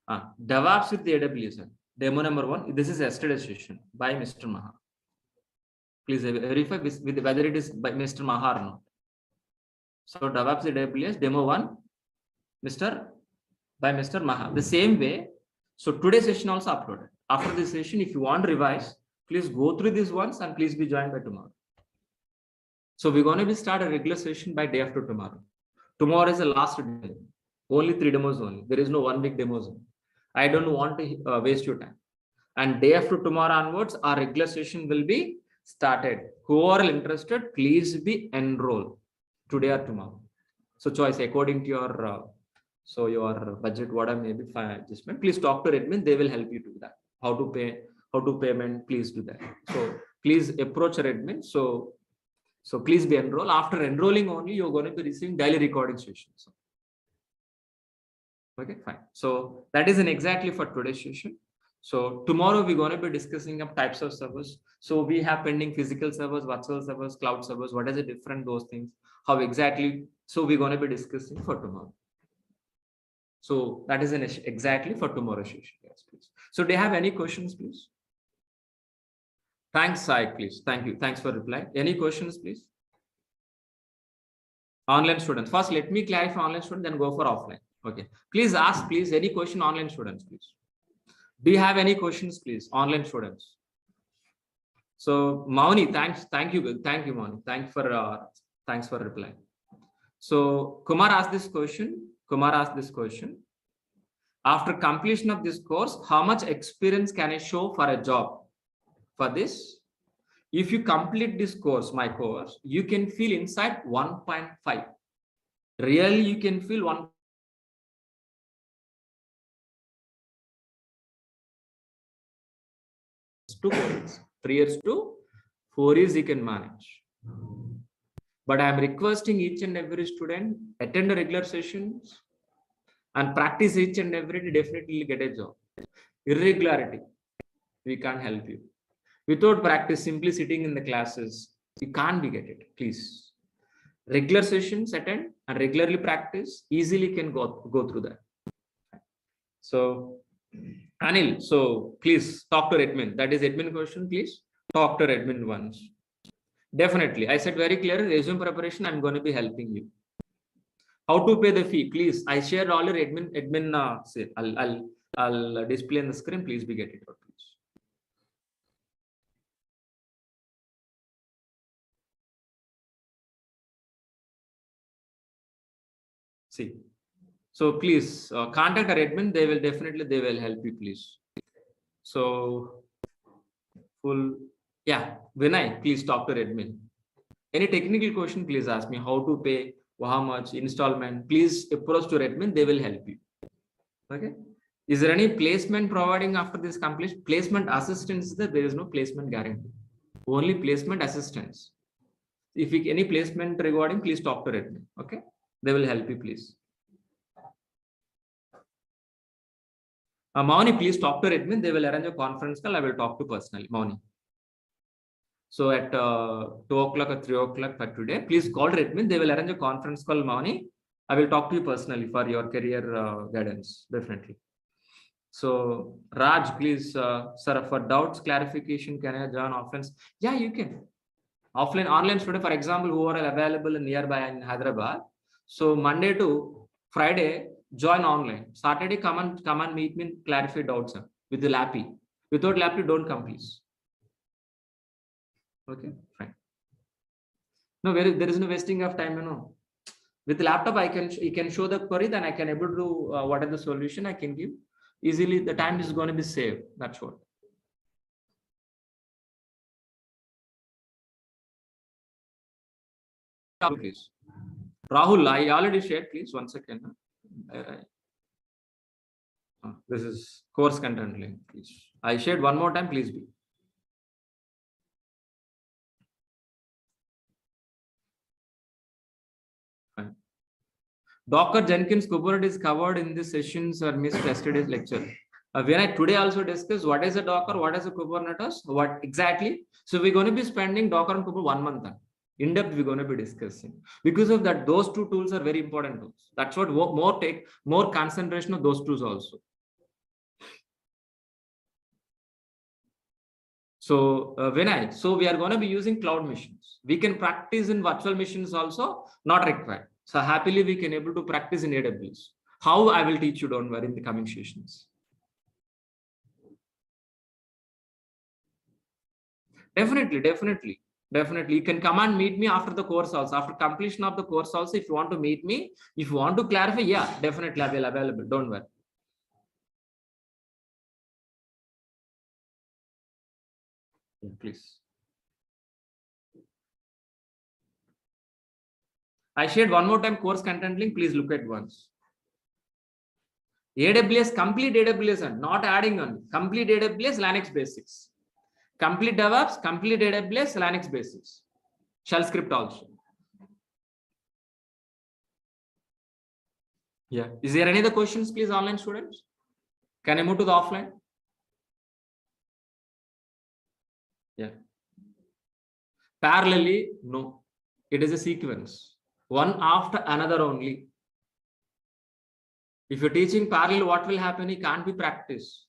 DevOps with AWS. Demo number 1. This is yesterday's session by Mr. Maha. Please verify with whether it is by Mr. Maha or not. So DevOps AWS demo 1, by Mr. Maha. The same way. So today's session also uploaded. After this session, if you want to revise, please go through this once and please be joined by tomorrow. So we're going to be start a regular session by day after tomorrow. Tomorrow is the last day. Only 3 demos only. There is no 1 week demos. I don't want to waste your time. And day after tomorrow onwards, our regular session will be started. Who are interested, please be enrolled today or tomorrow. So choice according to your your budget, whatever may be adjustment. Please talk to admin. They will help you do that. How to pay, how to payment. Please do that. So please approach your admin. So please be enrolled. After enrolling only, you're going to be receiving daily recording sessions. Okay, fine. So that is exactly for today's session. So tomorrow we're going to be discussing of types of servers. So we have pending physical servers, virtual servers, cloud servers. What is the different those things? How exactly? So we're going to be discussing for tomorrow. So that is exactly for tomorrow's session. Yes, please. So do you have any questions, please? Thanks, Sai, please. Thank you. Thanks for replying. Any questions, please? Online students. First, let me clarify online student, then go for offline. Okay. Please ask, please, any question online students, please. Do you have any questions, please? Online students. So Mauni, thanks. Thank you. Thank you, Mauni. Thanks for replying. So Kumar asked this question. After completion of this course, how much experience can I show for a job? For this, if you complete this course, my course, you can feel inside 1.5. Really, you can feel 1. 2 years, 3 years to 4 years you can manage. But I am requesting each and every student attend the regular sessions and practice each and every day. Definitely get a job. Irregularity, we can't help you. Without practice, simply sitting in the classes, you can't be get it. Please, regular sessions attend and regularly practice. Easily can go through that. So Anil, so please talk to admin. That is admin question. Please talk to admin once. Definitely, I said very clear. Resume preparation. I'm going to be helping you. How to pay the fee? Please, I shared all your admin. Say, I'll display on the screen. Please be get it out. Please. See. So please contact our admin. They will help you. Please. So yeah, Vinay, please talk to admin. Any technical question, please ask me. How to pay, how much installment? Please approach to admin. They will help you. Okay. Is there any placement providing after this completion? Placement assistance? There is no placement guarantee. Only placement assistance. If any placement regarding, please talk to admin. Okay. They will help you. Please. Mauni, please talk to admin. They will arrange a conference call. I will talk to personally. Mauni. So at 2 o'clock or 3 o'clock for today, please call admin. They will arrange a conference call. Mauni, I will talk to you personally for your career guidance. Definitely. So Raj, please, sir, for doubts clarification, can I join offline? Yeah, you can. Offline, online student, for example, who are available nearby in Hyderabad. So Monday to Friday, join online. Saturday, come and meet me and clarify doubts, sir, with the lappy. Without lappy, don't come, please. Okay, fine. No, there is no wasting of time, you know. With laptop, you can show the query, then I can able to what is the solution I can give easily. The time is going to be saved. That's what. Please, Rahul, I already shared. Please, 1 second. This is course content link. Please, I shared one more time. Please be. Fine. Docker, Jenkins, Kubernetes covered in the sessions or missed yesterday's lecture. When I today also discuss what is a Docker, what is a Kubernetes, what exactly. So we're going to be spending Docker and Kubernetes 1 month. In depth, we're going to be discussing. Because of that, those two tools are very important tools. That's what more concentration of those tools also. So we are going to be using cloud machines. We can practice in virtual machines also, not required. So happily we can able to practice in AWS. How I will teach you, don't worry, in the coming sessions. Definitely. You can come and meet me after the course also. After completion of the course also, if you want to meet me, if you want to clarify, yeah, definitely I will available. Don't worry. Yeah, please. I shared one more time course content link. Please look at once. AWS, complete AWS, and not adding on. Complete AWS, Linux basics. Complete DEVOPS, complete AWS, Linux basics. Shell script also. Yeah. Is there any other questions, please, online students? Can I move to the offline? Yeah. Parallelly, no. It is a sequence. One after another only. If you're teaching parallel, what will happen? It can't be practiced.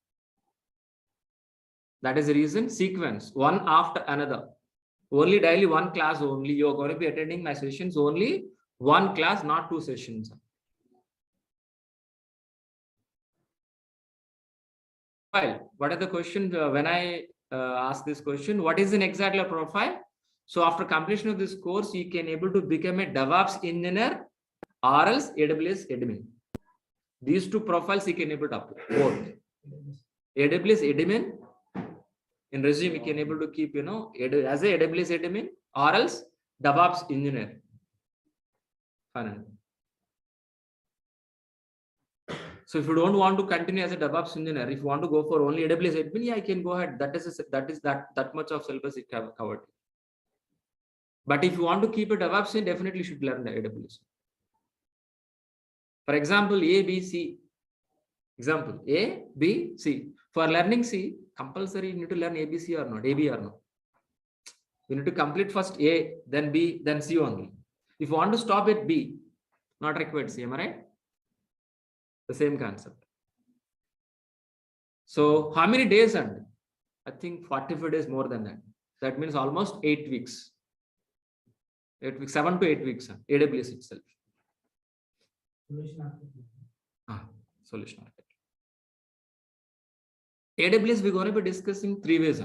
That is the reason. Sequence, one after another. Only daily one class only. You're going to be attending my sessions only one class, not 2 sessions. Well, what are the questions? When I ask this question, what is an exactly profile? So after completion of this course, you can able to become a DevOps engineer or else AWS admin. These 2 profiles you can able to apply both. AWS admin. In resume, you can able to keep, as a AWS admin or else DevOps engineer. Fine. So if you don't want to continue as a DevOps engineer, if you want to go for only AWS admin, yeah, I can go ahead. That much of syllabus it covered. But if you want to keep a DevOps, definitely should learn the AWS. For example, A, B, C. Example, A, B, C. For learning C, compulsory you need to learn ABC or not, AB or not. You need to complete first A, then B, then C only. If you want to stop at B, not required C, am I right? The same concept. So how many days? And I think 45 days more than that. That means almost 8 weeks. 8 weeks, 7 to 8 weeks. AWS itself. Solution architect. AWS, we're going to be discussing 3 ways.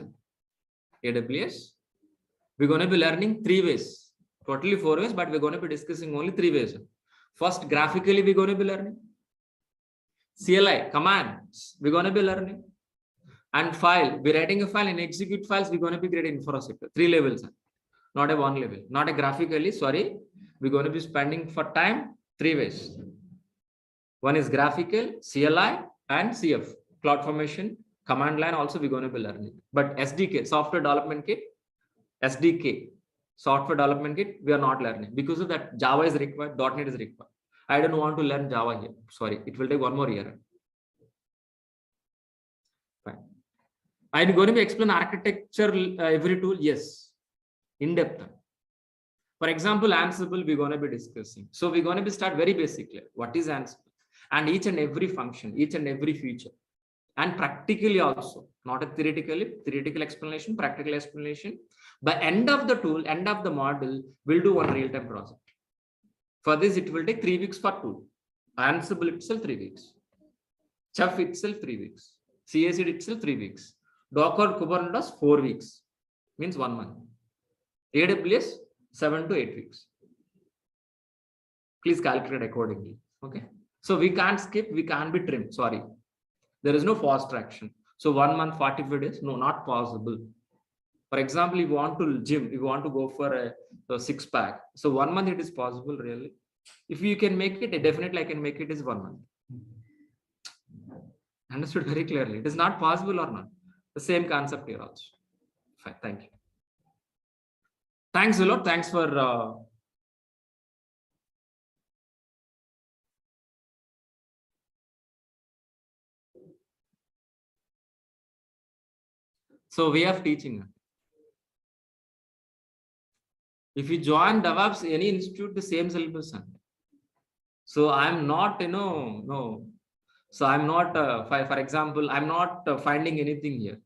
AWS, we're going to be learning 3 ways. Totally 4 ways, but we're going to be discussing only 3 ways. First, graphically, we're going to be learning. CLI, commands, we're going to be learning. And file, we're writing a file and execute files, we're going to be creating infrastructure. 3 levels, not a 1 level. Not a graphically, sorry. We're going to be spending for time 3 ways. One is graphical, CLI, and CF, cloud formation. Command line also we're going to be learning. But SDK, software development kit, SDK, software development kit, we are not learning. Because of that, Java is required, .NET is required. I don't want to learn Java here. Sorry, it will take 1 more year. Fine. I'm going to be explain architecture, every tool, yes, in depth. For example, Ansible, we're going to be discussing. So we're going to be start very basically. What is Ansible? And each and every function, each and every feature. And practically also, not a theoretical explanation, practical explanation. By end of the tool, end of the model, we'll do one real-time project. For this, it will take 3 weeks for tool. Ansible itself 3 weeks. Chef itself 3 weeks. CAC itself 3 weeks. Docker Kubernetes 4 weeks. Means 1 month. AWS 7 to 8 weeks. Please calculate accordingly. Okay. So we can't skip, we can't be trimmed. Sorry. There is no fast traction. So 1 month, 45 days, no, not possible. For example, if you want to gym, if you want to go for a six pack, so 1 month it is possible really. If you can make it, definitely I can make it is 1 month. Understood very clearly. It is not possible or not. The same concept here also. Fine, thank you. Thanks a lot. Thanks for so way of teaching. If you join DEVOPS, any institute, the same syllabus. So I'm not, no. So I'm not, for example, I'm not finding anything here.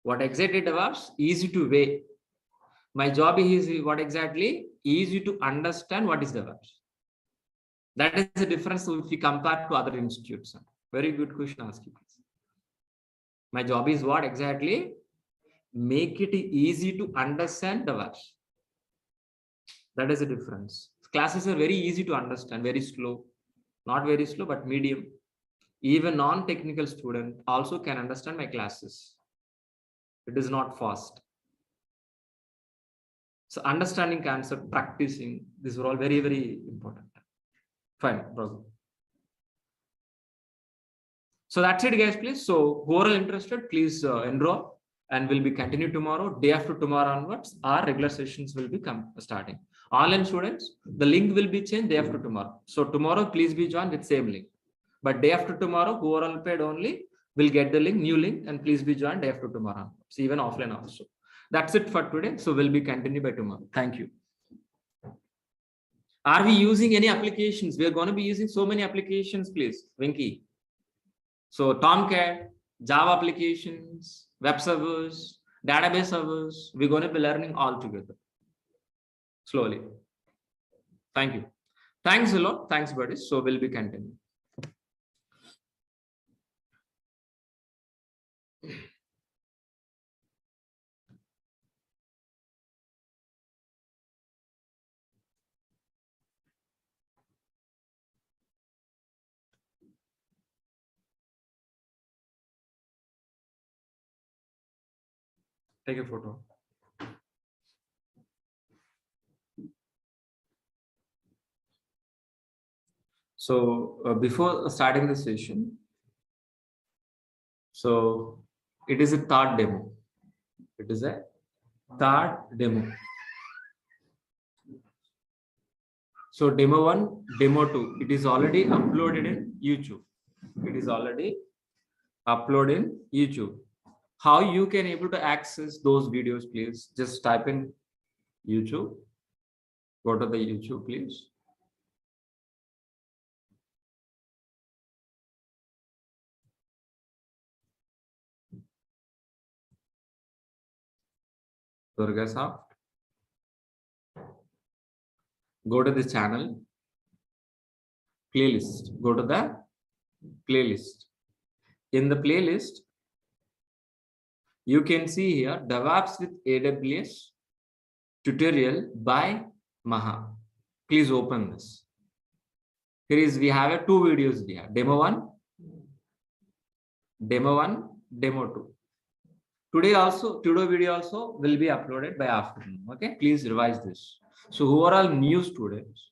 What exactly DEVOPS? Easy to weigh. My job is what exactly? Easy to understand what is DEVOPS. That is the difference if you compare to other institutes. Very good question asked you. My job is what exactly? Make it easy to understand DEVOPS. That is the difference. Classes are very easy to understand, very slow. Not very slow, but medium. Even non-technical student also can understand my classes. It is not fast. So understanding concept, practicing, these are all very, very important. Fine, bro. So that's it, guys, please. So who are interested, please enroll, and will be continued tomorrow. Day after tomorrow onwards, our regular sessions will be starting. Online students, the link will be changed day after tomorrow. So tomorrow, please be joined with same link. But day after tomorrow, who are unpaid only will get the link, new link, and please be joined day after tomorrow. So even offline also. That's it for today. So we'll be continued by tomorrow. Thank you. Are we using any applications? We are going to be using so many applications, please. Winky. So Tomcat, Java applications, web servers, database servers, we're going to be learning all together. Slowly. Thank you. Thanks a lot. Thanks, buddies. So we'll be continuing. Take a photo. So before starting the session, so it is a third demo. It is a third demo. So demo 1, demo 2, it is already uploaded in YouTube. It is already uploaded in YouTube. How you can able to access those videos, please just type in YouTube. Go to the YouTube, please. Durga Soft. Go to the channel. Playlist. Go to the playlist. In the playlist, you can see here DEVOPS with AWS tutorial by Maha. Please open this. Here is we have two videos here. Demo 1, demo 2. Today video also will be uploaded by afternoon. Okay, please revise this. So who are all new students?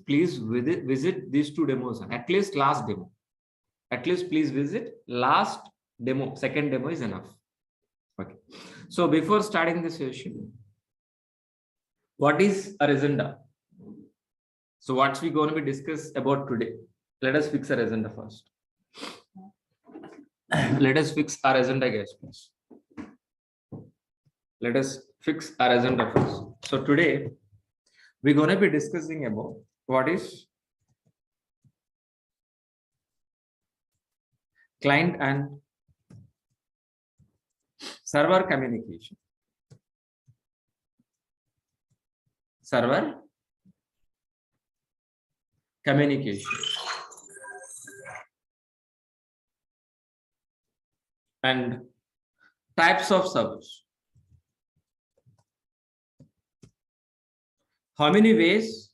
Please visit these two demos. At least last demo. At least please visit last demo. Second demo is enough. Okay. So before starting the session, what is our agenda? So what's we going to be discuss about today? Let us fix our agenda first. Let us fix our agenda, guys, please. Let us fix our agenda first. So today we're going to be discussing about what is client and server communication. Server communication. And types of servers. How many ways?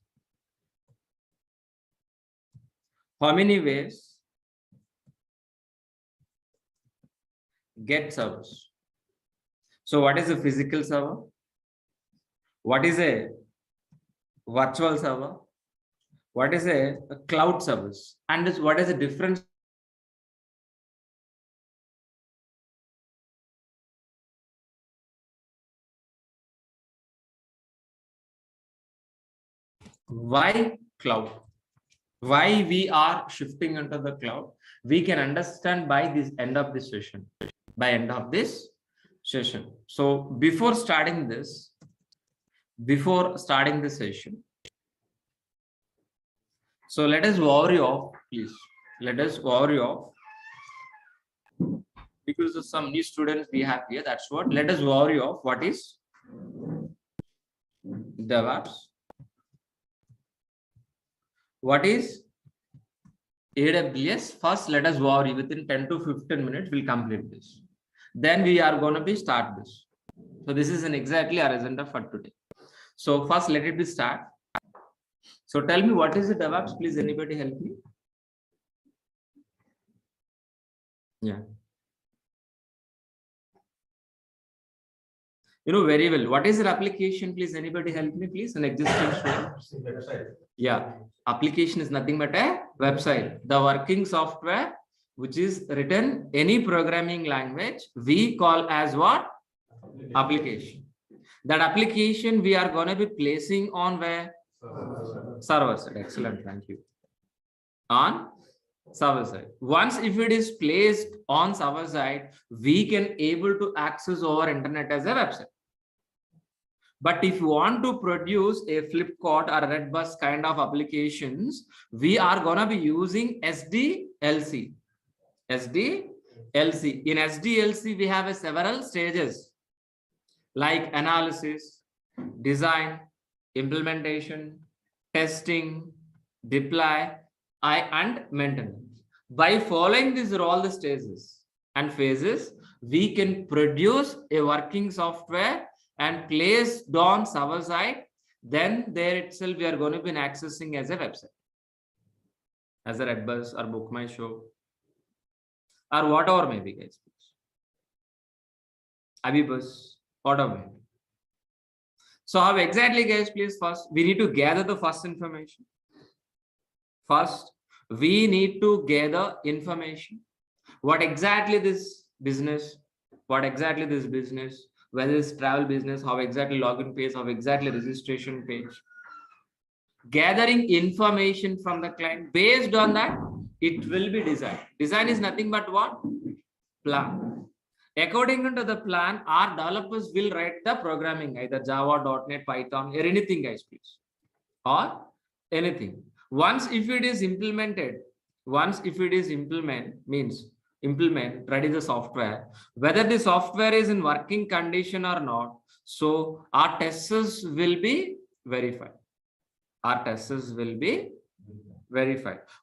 How many ways get servers? So what is a physical server? What is a virtual server? What is a cloud service? And what is the difference? Why cloud? Why we are shifting into the cloud? We can understand by this end of this session. By end of this session. So before starting this session, so let us worry off, please. Let us worry off, because of some new students we have here. That's what. Let us worry off what is DevOps. What is AWS? First, let us worry. Within 10 to 15 minutes, we'll complete this. Then we are going to be start this. So this is an exactly our agenda for today. So first, let it be start. So tell me, what is the DevOps? Please, anybody help me? Yeah. You know very well. What is an application? Please, anybody help me, please? An existing student. Yeah. Application is nothing but a website. The working software, which is written any programming language, we call as what? Application. That application we are going to be placing on where? Server side. Excellent. Thank you. On server side. Once if it is placed on server side, we can able to access over internet as a website. But if you want to produce a Flipkart or a Redbus kind of applications, we are going to be using SDLC. SDLC. In SDLC, we have several stages like analysis, design, implementation, testing, deploy, and maintenance. By following these are all the stages and phases, we can produce a working software and placed on server side. Then there itself we are going to be accessing as a website, as a Redbus or Book My Show or whatever maybe, guys. Abibus, whatever maybe. So how exactly, guys, please? First we need to gather the first information. First we need to gather information. What exactly this business? Whether it's travel business, how exactly login page, how exactly registration page. Gathering information from the client. Based on that, it will be design. Design is nothing but what? Plan. According to the plan, our developers will write the programming, either Java, .NET, Python, or anything, guys, please. Or anything. Once if it is implemented, implement, ready the software, whether the software is in working condition or not. So our testers will be verified.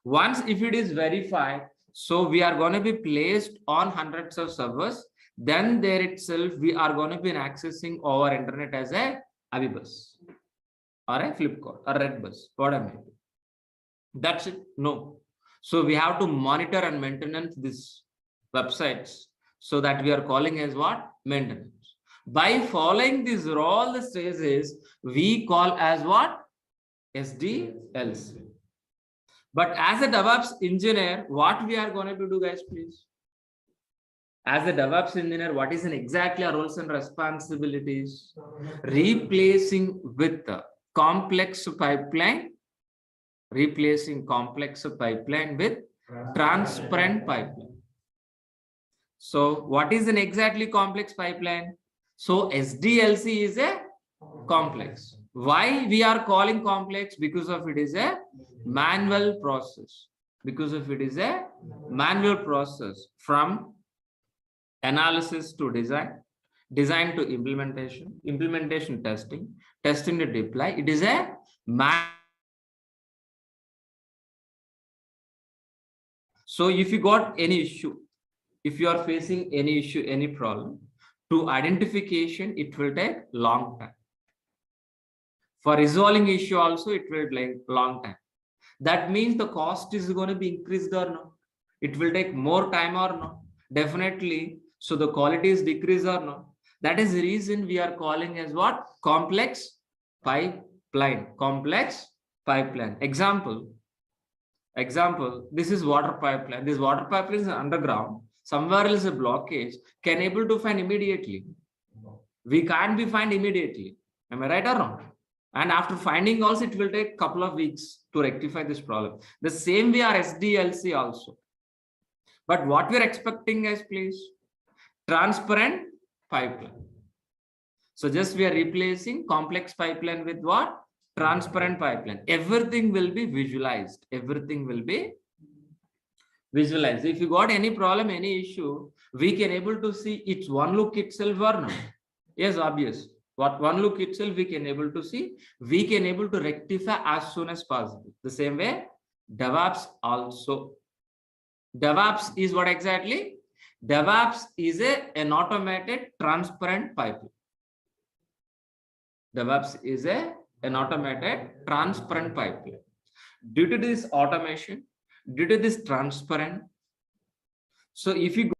Once if it is verified, so we are going to be placed on hundreds of servers. Then there itself we are going to be accessing over internet as a Abibus or a Flipkart or Redbus, whatever. That's it. No. So we have to monitor and maintain this websites, so that we are calling as what? Maintenance. By following these all the stages, we call as what? SDLC. But as a DevOps engineer, what we are going to do, guys, please? As a DevOps engineer, what is exactly our roles and responsibilities? Replacing with the complex pipeline, with transparent pipeline. So what is an exactly complex pipeline? So SDLC is a complex. Why we are calling complex? Because of it is a manual process. From analysis to design, design to implementation testing, testing to deploy. It is a So if you got any issue, if you are facing any issue, any problem, to identification, it will take long time. For resolving issue also, it will take long time. That means the cost is going to be increased or not? It will take more time or not? Definitely. So the quality is decreased or not? That is the reason we are calling as what? Complex pipeline. Complex pipeline. Example, this is water pipeline. This water pipeline is underground. Somewhere else a blockage. Can able to find immediately? We can't be find immediately. Am I right or not? And after finding also, it will take a couple of weeks to rectify this problem. The same way our SDLC also. But what we are expecting is, please, transparent pipeline. So just we are replacing complex pipeline with what? Transparent pipeline. Everything will be visualized. Everything will be visualized. If you got any problem, any issue, we can able to see it's one look itself or not. Yes, obvious. What one look itself we can able to see, we can able to rectify as soon as possible. The same way, DEVOPS also. DEVOPS is what exactly? DEVOPS is an automated transparent pipeline. DEVOPS is an automated transparent pipeline. Due to this automation, due to this transparent, so if you